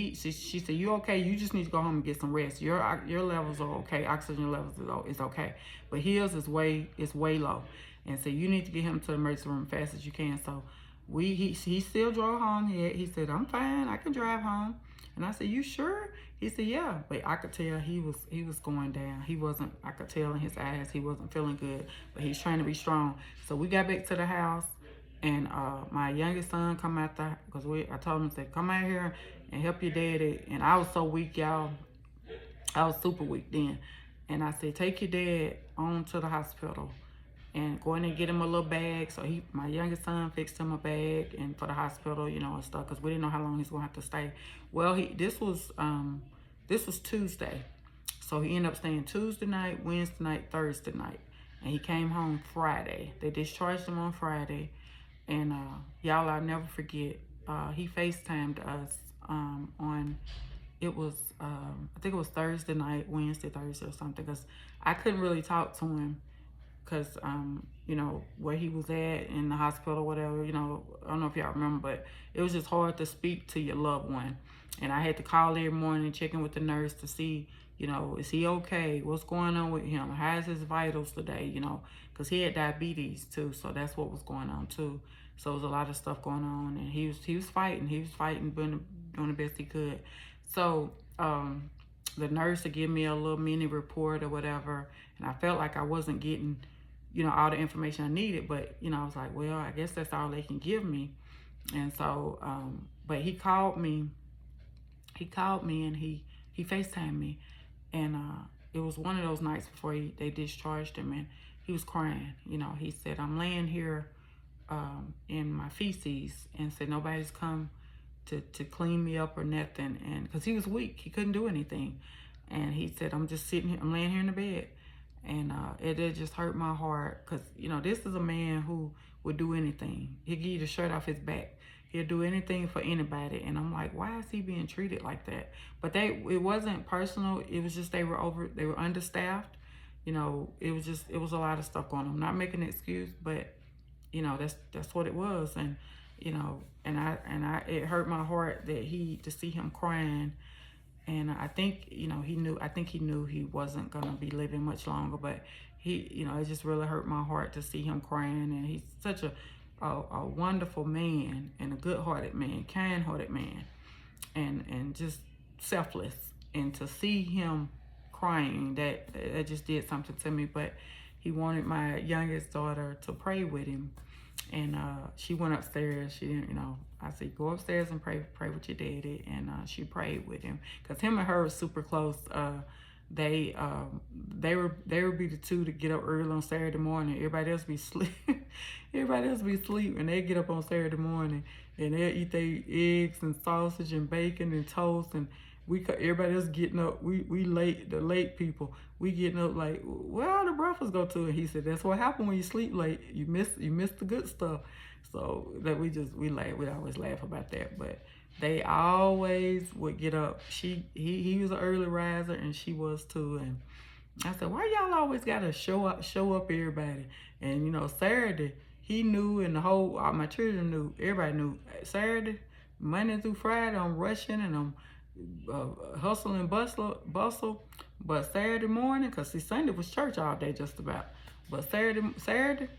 you okay? You just need to go home and get some rest. Your levels are okay. Oxygen levels is okay. But his is way low. And so you need to get him to the emergency room fast as you can. So he still drove home. He said, I'm fine. I can drive home. And I said, you sure? He said, yeah. But I could tell he was going down. He wasn't, I could tell in his eyes he wasn't feeling good. But he's trying to be strong. So we got back to the house. And my youngest son come out there, because I told him, said, come out here and help your daddy. And I was so weak, y'all. I was super weak then. And I said, take your dad on to the hospital and go in and get him a little bag. So my youngest son fixed him a bag and for the hospital, you know, and stuff, because we didn't know how long he's gonna have to stay. Well, this was Tuesday. So he ended up staying Tuesday night, Wednesday night, Thursday night. And he came home Friday. They discharged him on Friday. And y'all, I'll never forget, he FaceTimed us on, it was, I think it was Thursday night, Thursday or something, because I couldn't really talk to him because, you know, where he was at in the hospital or whatever, you know, I don't know if y'all remember, but it was just hard to speak to your loved one. And I had to call every morning, checking with the nurse to see, you know, is he okay? What's going on with him? How's his vitals today? You know, because he had diabetes too, so that's what was going on too. So there was a lot of stuff going on, and he was fighting, doing the best he could. So the nurse would give me a little mini report or whatever, and I felt like I wasn't getting, you know, all the information I needed, but, you know, I was like, well, I guess that's all they can give me. And so, but he called me and he FaceTimed me, and it was one of those nights before they discharged him, and he was crying. You know, he said, I'm laying here in my feces, and said nobody's come to clean me up or nothing, and because he was weak, he couldn't do anything. And he said, I'm just sitting here, I'm laying here in the bed. And it just hurt my heart, because, you know, this is a man who would do anything. He'll give you the shirt off his back. He'll do anything for anybody. And I'm like, why is he being treated like that? But it wasn't personal. It was just they were understaffed. You know, it was a lot of stuff going on. I'm not making an excuse, but, you know, that's what it was. And, you know, and it hurt my heart to see him crying. And I think, you know, he knew he wasn't going to be living much longer, but you know, it just really hurt my heart to see him crying. And he's such a wonderful man, and a good-hearted man, kind-hearted man, and just selfless. And to see him crying, that just did something to me. But he wanted my youngest daughter to pray with him. And she went upstairs. She didn't, you know, I said, go upstairs and pray with your daddy. And she prayed with him, because him and her were super close. They would be the two to get up early on Saturday morning. Everybody else be sleep. Everybody else be asleep, and they get up on Saturday morning and they eat their eggs and sausage and bacon and toast. And everybody else getting up. We late, the late people. We getting up like, where all the breakfast go to? And he said, that's what happened when you sleep late. You miss the good stuff. So that we laugh. We always laugh about that. But they always would get up. He was an early riser, and she was too. And I said, why y'all always gotta show up everybody? And, you know, Saturday, he knew, and all my children knew, everybody knew. Saturday, Monday through Friday, I'm rushing and I'm hustle and bustle. But Saturday morning, because see, Sunday was church all day just about. But Saturday,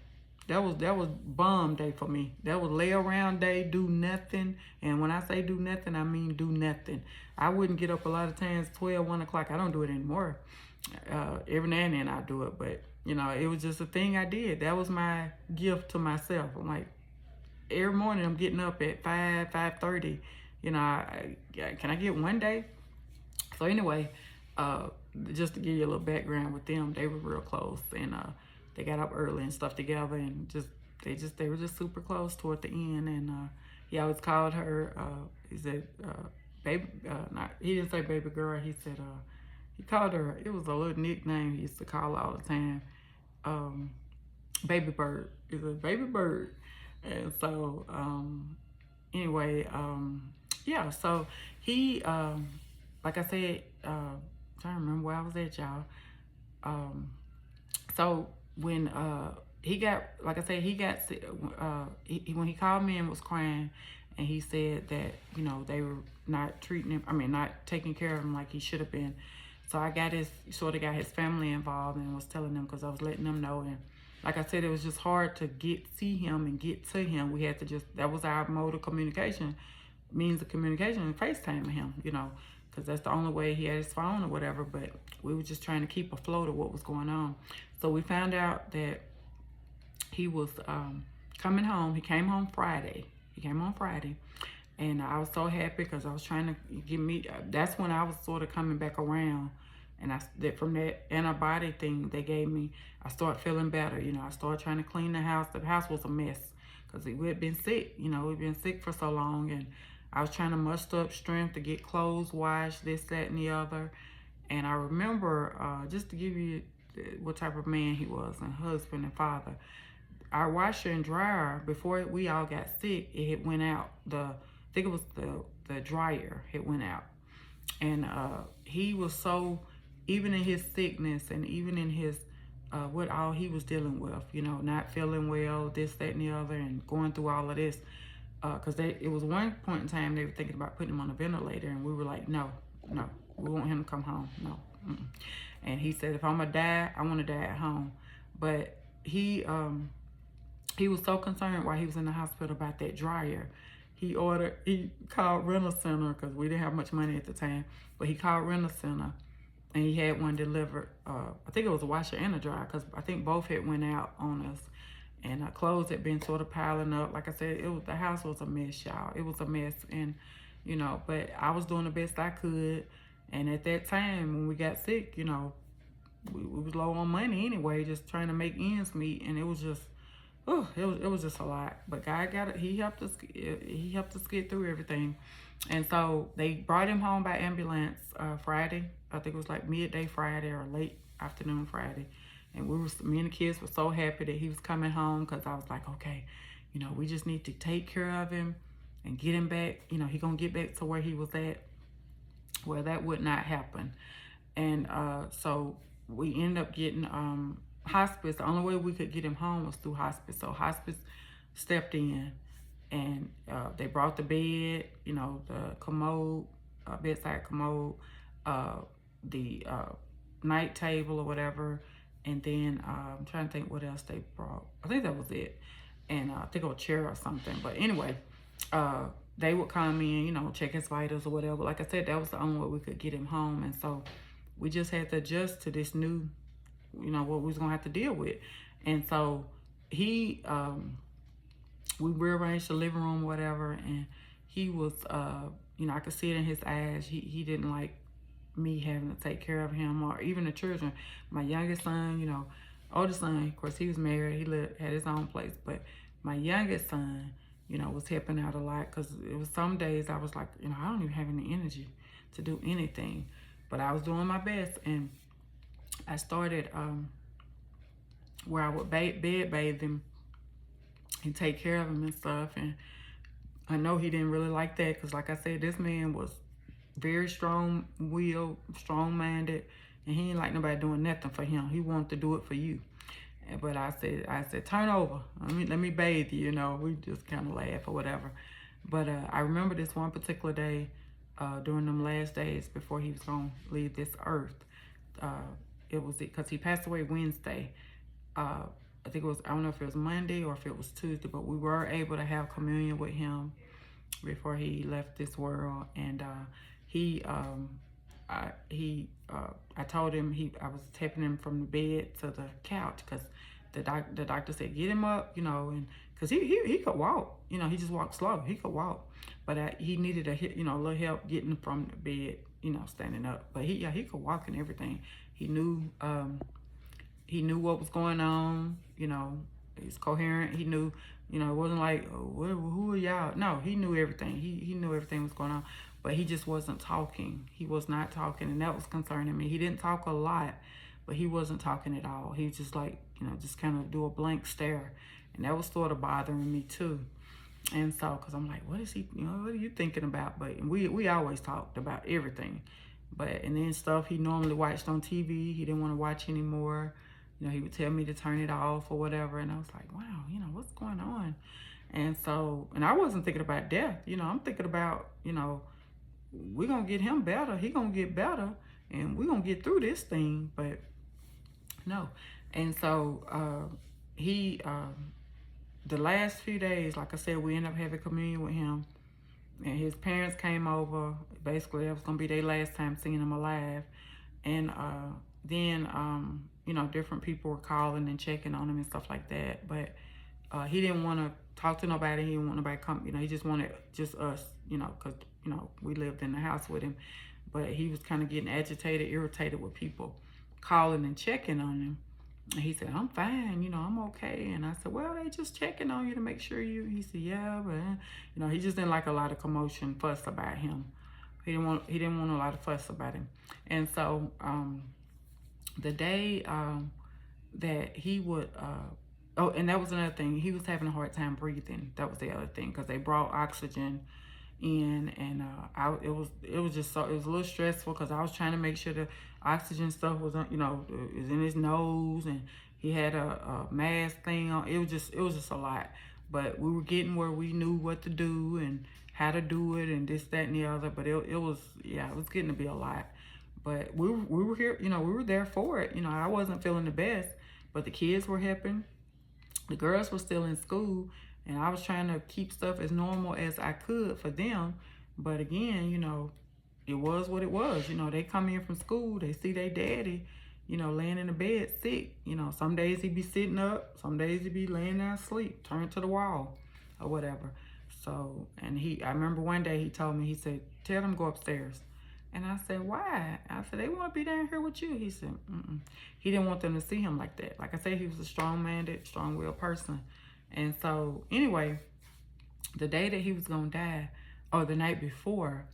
that was bomb day for me. That was lay around day, do nothing. And when I say do nothing, I mean do nothing. I wouldn't get up a lot of times, 12, 1 o'clock. I don't do it anymore. Every now and then I do it. But, you know, it was just a thing I did. That was my gift to myself. I'm like, every morning I'm getting up at 5:30. You know, can I get one day? So anyway, just to give you a little background with them, they were real close, and they got up early and stuff together, and they were just super close toward the end. And he always called her, he said, baby, he didn't say baby girl, he said, he called her, it was a little nickname he used to call her all the time, baby bird. He said, baby bird. And so, anyway, yeah, so he, like I said, trying to remember where I was at, y'all. So when he got, like I said, he got sick. When he called me and was crying, and he said that, you know, they were not treating him, I mean, not taking care of him like he should have been. So I got sort of got his family involved and was telling them, because I was letting them know. And like I said, it was just hard to see him and get to him. We had to just, that was our mode of communication, means of communication, and FaceTiming him, you know, because that's the only way he had his phone or whatever. But we were just trying to keep afloat of what was going on. So we found out that he was coming home. He came home Friday. He came on Friday. And I was so happy, because I was trying to get me, that's when I was sort of coming back around. And from that antibiotic thing they gave me, I started feeling better. You know, I started trying to clean the house. The house was a mess, because we had been sick. You know, we'd been sick for so long. And I was trying to muster up strength to get clothes washed, this, that, and the other. And I remember, just to give you what type of man he was, and husband and father, our washer and dryer, before we all got sick, it had went out. I think it was the dryer had went out. And he was so, even in his sickness and even in his, what all he was dealing with, you know, not feeling well, this, that, and the other, and going through all of this. Because it was one point in time they were thinking about putting him on a ventilator, and we were like, no, we want him to come home, no. And he said, if I'm gonna die, I want to die at home. But he was so concerned while he was in the hospital about that dryer. He called Rental Center, because we didn't have much money at the time, but he called Rental Center, and he had one delivered. I think it was a washer and a dryer, because I think both had went out on us. And our clothes had been sort of piling up. Like I said, the house was a mess, y'all. It was a mess. And, you know, but I was doing the best I could. And at that time, when we got sick, you know, we was low on money anyway, just trying to make ends meet. And it was just, it was just a lot. But God got it. He helped us get through everything. And so they brought him home by ambulance Friday. I think it was like midday Friday or late afternoon Friday. And me and the kids were so happy that he was coming home, because I was like, okay, you know, we just need to take care of him and get him back. You know, he gonna get back to where he was at. Well, that would not happen. And so we ended up getting hospice. The only way we could get him home was through hospice. So hospice stepped in, and they brought the bed, you know, the commode, bedside commode, the night table or whatever. And then I'm trying to think what else they brought. I think that was it. And I think it was a chair or something. But anyway, they would come in, you know, check his vitals or whatever. Like I said, that was the only way we could get him home. And so we just had to adjust to this new, you know, what we was going to have to deal with. And so we rearranged the living room or whatever. And he was, you know, I could see it in his eyes. He didn't like me having to take care of him, or even the children. My youngest son, you know, oldest son, of course, he was married, he had his own place, but my youngest son, you know, was helping out a lot, because it was some days I was like, you know, I don't even have any energy to do anything, but I was doing my best. And I started where I would bed bathe him and take care of him and stuff. And I know he didn't really like that, because like I said, this man was very strong-willed, strong-minded, and he ain't like nobody doing nothing for him. He wanted to do it for you. But I said, turn over. Let me bathe you. You know, we just kind of laugh or whatever. But I remember this one particular day during them last days before he was gonna leave this earth. It was because he passed away Wednesday. I think it was, I don't know if it was Monday or if it was Tuesday, but we were able to have communion with him before he left this world. And I told him I was taking him from the bed to the couch, because the doctor said, get him up, you know, and because he could walk, you know, he just walked slow, he could walk, but he needed a little help getting from the bed, you know, standing up. But he could walk and everything. He knew what was going on, you know, he's coherent. He knew, you know, it wasn't like, oh, who are y'all? No, he knew everything. He knew everything was going on, but he just wasn't talking. He was not talking, and that was concerning me. He didn't talk a lot, but he wasn't talking at all. He was just like, you know, just kind of do a blank stare, and that was sort of bothering me too. And so, because I'm like, what is he, you know, what are you thinking about? But we always talked about everything. And then stuff he normally watched on TV, he didn't want to watch anymore. You know, he would tell me to turn it off or whatever. And I was like, wow, you know, what's going on? And so, and I wasn't thinking about death. You know, I'm thinking about, you know, we're going to get him better. He going to get better. And we're going to get through this thing. But no. And so the last few days, like I said, we ended up having communion with him. And his parents came over. Basically, that was going to be their last time seeing him alive. And then, you know, different people were calling and checking on him and stuff like that. But he didn't want to talk to nobody. He didn't want nobody to come. You know, he just wanted just us, you know, because, you know, we lived in the house with him. But he was kind of getting agitated, irritated with people calling and checking on him. And he said, I'm fine, you know, I'm okay. And I said, well, they just checking on you to make sure you. He said, yeah, but, you know, he just didn't like a lot of commotion, fuss about him. He didn't want a lot of fuss about him. And so the day that he would, oh, and that was another thing. He was having a hard time breathing. That was the other thing, because they brought oxygen in, and it was just so, it was a little stressful, because I was trying to make sure the oxygen stuff was, you know, is in his nose, and he had a mask thing on. It was just a lot. But we were getting where we knew what to do and how to do it and this, that, and the other. But it was getting to be a lot. But we were here, you know, we were there for it. You know, I wasn't feeling the best, but the kids were helping. The girls were still in school, and I was trying to keep stuff as normal as I could for them. But again, you know, it was what it was. You know, they come in from school, they see their daddy, you know, laying in the bed sick. You know, some days he'd be sitting up, some days he'd be laying down asleep, turned to the wall or whatever. So, and I remember one day he told me, he said, tell them to go upstairs. And I said, why? I said, they want to be down here with you. He said, mm-mm. He didn't want them to see him like that. Like I said, he was a strong-minded, strong-willed person. And so, anyway, the day that he was going to die, or the night before,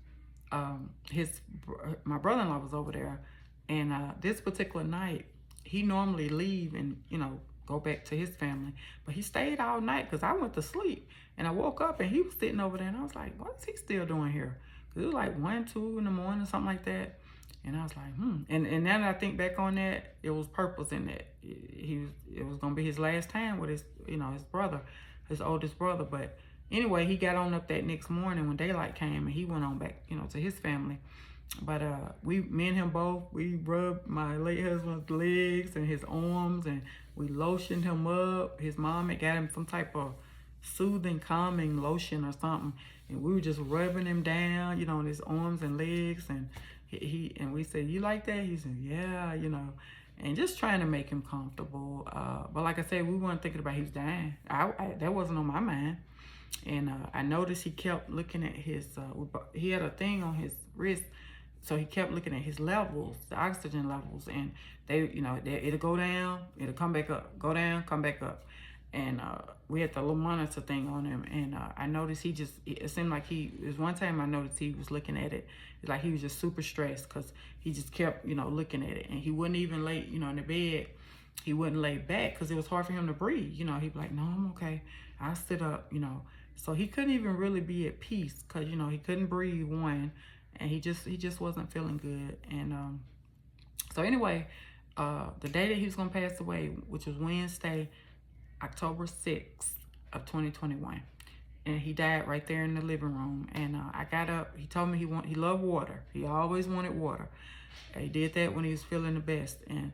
my brother-in-law was over there. And this particular night, he normally leave and, you know, go back to his family. But he stayed all night, because I went to sleep. And I woke up, and he was sitting over there. And I was like, what is he still doing here? It was like 1, 2 in the morning, something like that. And I was like, And now that I think back on that, it was purpose in that. It was gonna be his last time with his, you know, his brother, his oldest brother. But anyway, he got on up that next morning when daylight came, and he went on back, you know, to his family. But me and him both, we rubbed my late husband's legs and his arms, and we lotioned him up. His mom had got him some type of soothing, calming lotion or something, and we were just rubbing him down, you know, on his arms and legs, and and we said, you like that? He said, yeah, you know, and just trying to make him comfortable. But like I said, we weren't thinking about he was dying. That wasn't on my mind. And I noticed he kept looking at his, he had a thing on his wrist, so he kept looking at his levels, the oxygen levels, and they, you know, it'll go down, it'll come back up, go down, come back up. And we had the little monitor thing on him, and I noticed it seemed like there's one time I noticed he was looking at it. It's like he was just super stressed, because he just kept, you know, looking at it. And he wouldn't even lay, you know, in the bed, he wouldn't lay back, because it was hard for him to breathe. You know, he'd be like, no, I'm okay, I'll sit up, you know. So he couldn't even really be at peace, because, you know, he couldn't breathe, one, and he just wasn't feeling good. And so anyway, the day that he was going to pass away, which was Wednesday, October 6th of 2021, and he died right there in the living room. And I got up. He told me he loved water. He always wanted water. He did that when he was feeling the best. And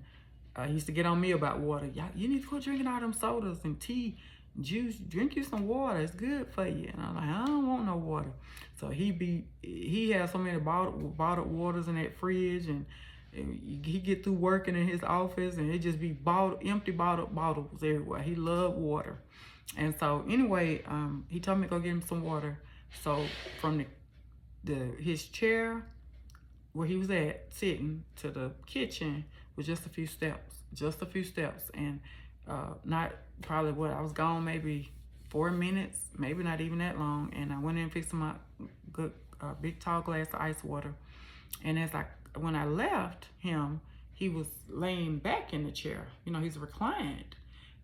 he used to get on me about water. You need to quit drinking all them sodas and tea, juice. Drink you some water. It's good for you. And I'm like, I don't want no water. So he had so many bottled waters in that fridge, and he get through working in his office, and it just be empty bottles everywhere. He loved water. And so anyway, he told me to go get him some water. So from his chair where he was at sitting to the kitchen was just a few steps. And not probably what I was gone maybe 4 minutes, maybe not even that long. And I went in and fixed him a good big tall glass of ice water. And when I left him, he was laying back in the chair. You know, he's reclined.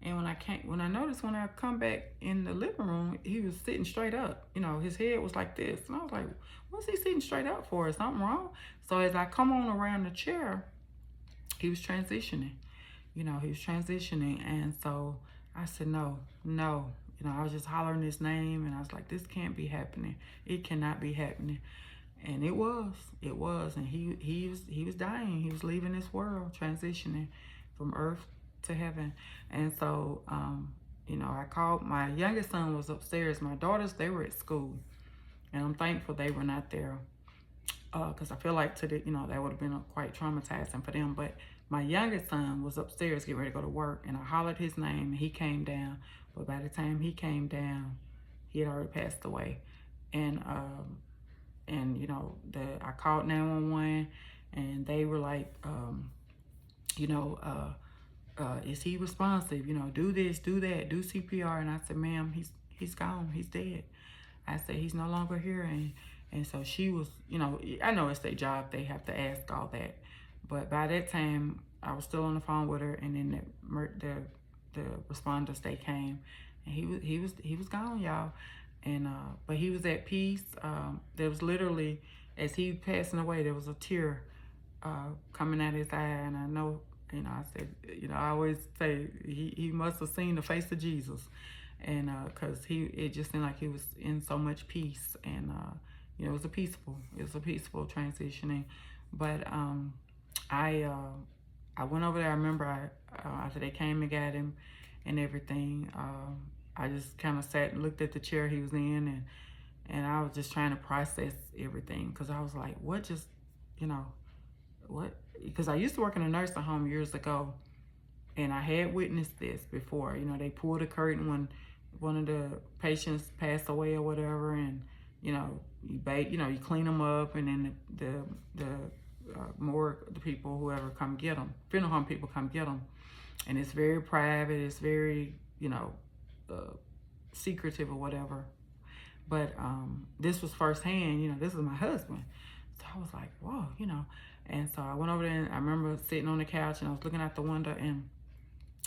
And when I noticed when I come back in the living room, he was sitting straight up. You know, his head was like this. And I was like, what's he sitting straight up for? Is something wrong? So as I come on around the chair, he was transitioning. you know, he was transitioning. And so I said, no, no. You know, I was just hollering his name, and I was like, this can't be happening. It cannot be happening. And it was. And he was dying. He was leaving this world, transitioning from earth to heaven. And so, you know, I called, my youngest son was upstairs. My daughters, they were at school. And I'm thankful they were not there. Because I feel like you know, that would have been quite traumatizing for them. But my youngest son was upstairs getting ready to go to work, and I hollered his name, and he came down. But by the time he came down, he had already passed away. And you know, I called 911, and they were like, you know, is he responsive? You know, do this, do that, do CPR. And I said, ma'am, he's gone, he's dead. I said, he's no longer here. And so she was, you know, I know it's their job, they have to ask all that. But by that time, I was still on the phone with her, and then the responders, they came, and he was gone, y'all. And but he was at peace. There was literally, as he passing away, there was a tear coming out his eye, and I know, you know, I said, you know, I always say he must have seen the face of Jesus, and because it just seemed like he was in so much peace, and you know, it was a peaceful transitioning. But I went over there. I remember after they came and got him and everything, I just kind of sat and looked at the chair he was in, and I was just trying to process everything, because I was like, what just, you know, what? Because I used to work in a nursing home years ago, and I had witnessed this before. You know, they pulled a curtain when one of the patients passed away or whatever, and you know, you clean them up, and then the people, whoever come get them, funeral home people come get them, and it's very private. It's very, you know, secretive or whatever. But this was firsthand. You know, this is my husband, so I was like, whoa, you know. And so I went over there, and I remember sitting on the couch, and I was looking out the window and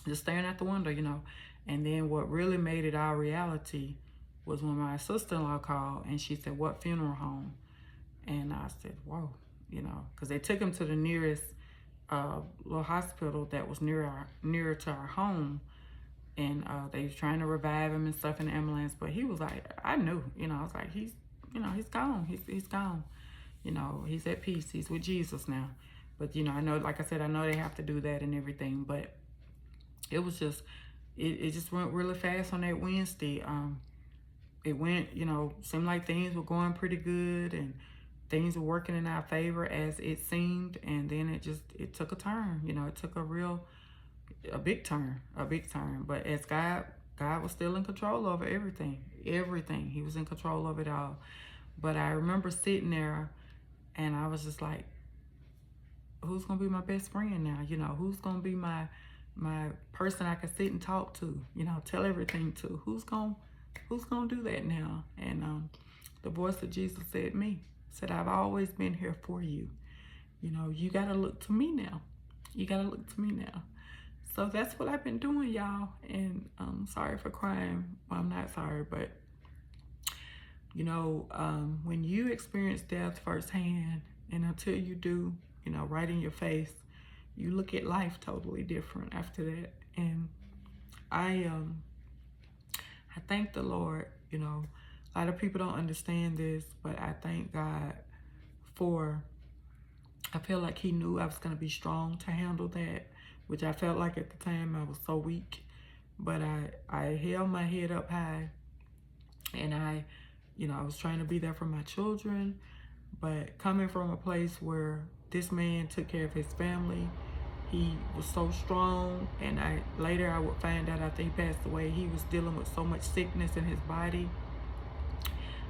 just staring out the window, you know. And then what really made it our reality was when my sister-in-law called, and she said, what funeral home? And I said, whoa, you know, because they took him to the nearest little hospital that was nearer to our home. And they was trying to revive him and stuff in the ambulance. But he was like, I knew, you know, I was like, he's gone. He's gone. You know, he's at peace. He's with Jesus now. But, you know, I know, like I said, I know they have to do that and everything. But it was just, it just went really fast on that Wednesday. It went, you know, seemed like things were going pretty good, and things were working in our favor as it seemed. And then it took a turn. You know, it took a big turn. But as God was still in control over everything. He was in control of it all. But I remember sitting there, and I was just like, who's gonna be my best friend now? You know, who's gonna be my person I can sit and talk to, you know, tell everything to? Who's gonna do that now? And the voice of Jesus said, said, I've always been here for you. You know, you gotta look to me now. So that's what I've been doing, y'all. And I'm sorry for crying. Well, I'm not sorry, but you know, when you experience death firsthand, and until you do, you know, right in your face, you look at life totally different after that. And I thank the Lord. You know, a lot of people don't understand this, but I thank God I feel like he knew I was going to be strong to handle that, which I felt like at the time I was so weak. But I held my head up high, and I was trying to be there for my children. But coming from a place where this man took care of his family, he was so strong. And later I would find out after he passed away, he was dealing with so much sickness in his body.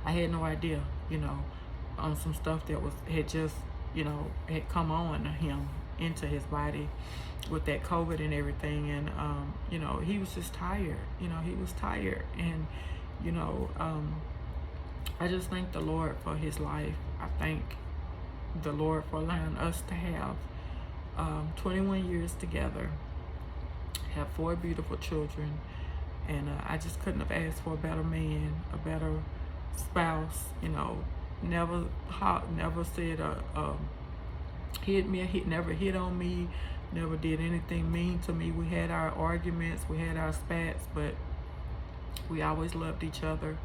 I had no idea, you know, on some stuff that had just, you know, had come on him into his body with that COVID and everything. And, you know, he was just tired. You know, he was tired. And, you know, I just thank the Lord for his life. I thank the Lord for allowing us to have 21 years together, have 4 beautiful children. And I just couldn't have asked for a better man, a better spouse. You know, never said hit me, never hit on me, never did anything mean to me. We had our arguments, we had our spats, but we always loved each other.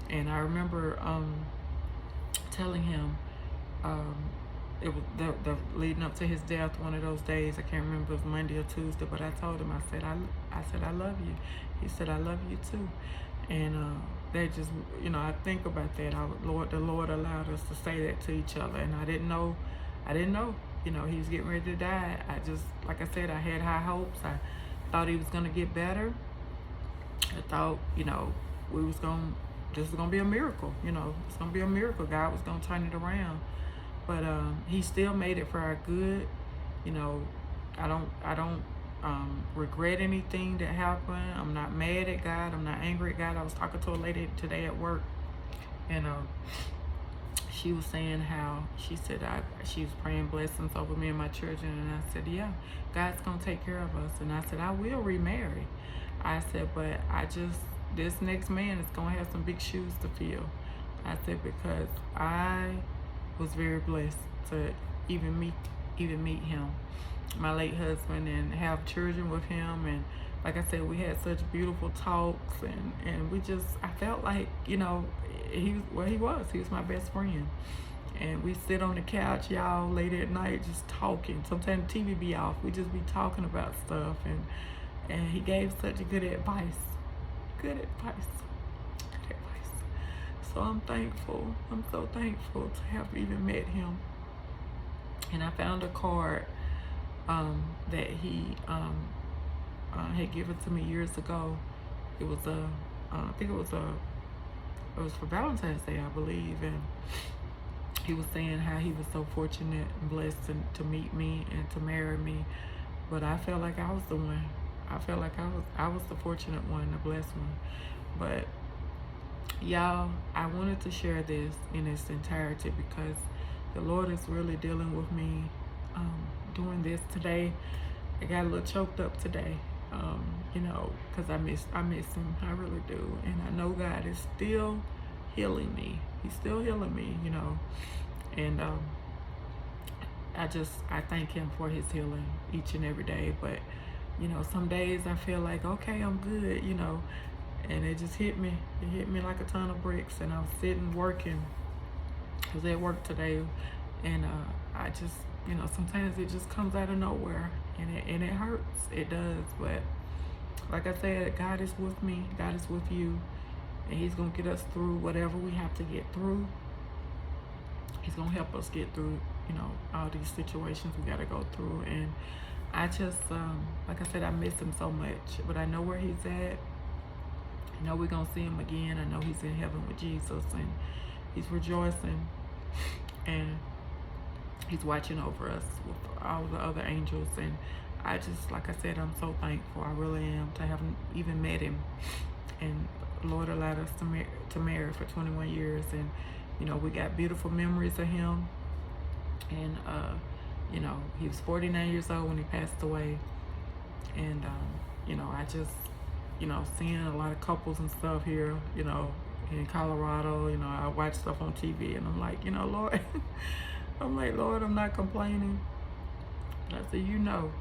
And I remember telling him, it was the leading up to his death, one of those days, I can't remember if it was Monday or Tuesday, but I told him, I said I love you. He said, I love you too. And that just, I think about that. The Lord allowed us to say that to each other, and I didn't know, he was getting ready to die. I just, like I said, I had high hopes. I thought he was gonna get better. I thought, this was gonna be a miracle. It's gonna be a miracle. God was gonna turn it around. But he still made it for our good. I don't regret anything that happened. I'm not mad at God. I'm not angry at God. I was talking to a lady today at work, and she was saying how, she said she was praying blessings over me and my children, and I said, yeah, God's gonna take care of us. And I said, I will remarry. I said, but this next man is gonna have some big shoes to fill. I said, because I was very blessed to even meet him, my late husband, and have children with him. And like I said, we had such beautiful talks, and I felt like, he was my best friend. And we sit on the couch, y'all, late at night, just talking. Sometimes the TV be off, we just be talking about stuff, and he gave such good advice. So I'm thankful. I'm so thankful to have even met him. And I found a card that he had given to me years ago. It was I think it was for Valentine's Day, I believe. And he was saying how he was so fortunate and blessed to meet me and to marry me. But I felt like I was the one. I felt like I was the fortunate one, the blessed one. But y'all, I wanted to share this in its entirety because the Lord is really dealing with me doing this today. I got a little choked up today, because I miss him. I really do. And I know God is still healing me. He's still healing me, And I thank him for his healing each and every day. But, some days I feel like, okay, I'm good, and it just hit me. It hit me like a ton of bricks. And I was sitting working. I was at work today, and I just, sometimes it just comes out of nowhere, and it hurts. It does. But like I said, God is with me. God is with you, and he's gonna get us through whatever we have to get through. He's gonna help us get through, all these situations we gotta go through. And I just, like I said, I miss him so much, but I know where he's at. I know we're gonna see him again. I know he's in heaven with Jesus, and he's rejoicing, and he's watching over us with all the other angels. And I just, like I said, I'm so thankful. I really am, to have even met him. And the Lord allowed us to marry for 21 years. And, we got beautiful memories of him. And, he was 49 years old when he passed away. And, I just, seeing a lot of couples and stuff here, in Colorado, I watch stuff on TV, and I'm like, Lord, Lord, I'm not complaining. But I said, you know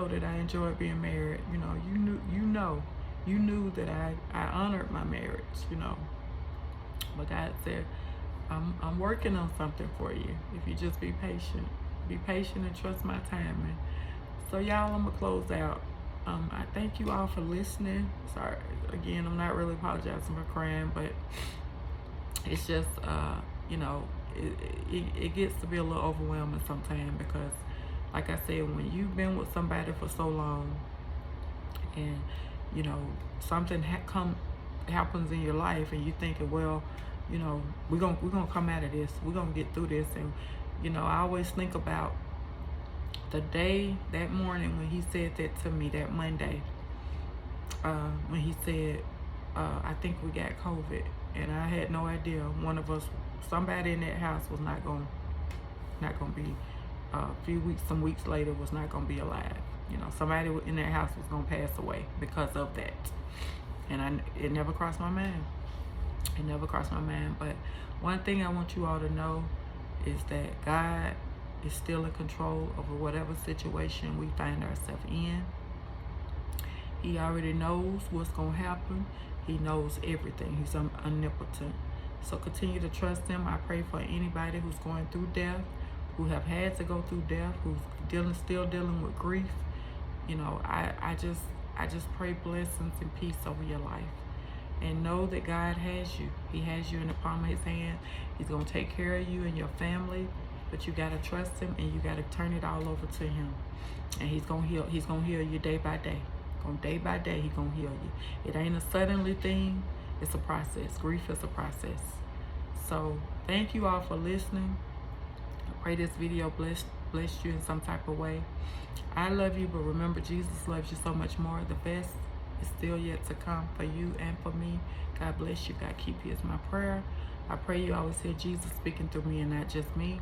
that I enjoyed being married. You knew that I honored my marriage, But God said, I'm working on something for you. If you just be patient and trust my timing. So y'all, I'm gonna close out. I thank you all for listening. Sorry, again, I'm not really apologizing for crying, but it's just, it gets to be a little overwhelming sometimes, because, like I said, when you've been with somebody for so long, and, something happens in your life, and you thinking, well, we're gonna come out of this. We're gonna get through this. And, I always think about the day, that morning, when he said that to me, that Monday, when he said, I think we got COVID, and I had no idea. One of us, somebody in that house was not gonna be, some weeks later, was not gonna be alive. Somebody in that house was gonna pass away because of that. And it never crossed my mind. It never crossed my mind. But one thing I want you all to know is that God is still in control over whatever situation we find ourselves in. He already knows what's going to happen. He knows everything. He's omnipotent. So continue to trust him. I pray for anybody who's going through death, who have had to go through death, who's still dealing with grief. You know, I just pray blessings and peace over your life. And know that God has you. He has you in the palm of his hand. He's going to take care of you and your family. But you got to trust him, and you got to turn it all over to him. And he's going to heal. He's going to heal you day by day. Day by day, he's going to heal you. It ain't a suddenly thing. It's a process. Grief is a process. So thank you all for listening. I pray this video blessed you in some type of way. I love you, but remember, Jesus loves you so much more. The best is still yet to come for you and for me. God bless you. God keep you is my prayer. I pray you always hear Jesus speaking through me and not just me.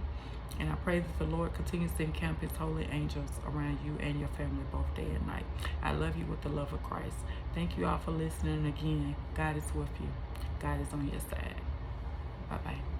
And I pray that the Lord continues to encamp his holy angels around you and your family both day and night. I love you with the love of Christ. Thank you all for listening. Again, God is with you. God is on your side. Bye-bye.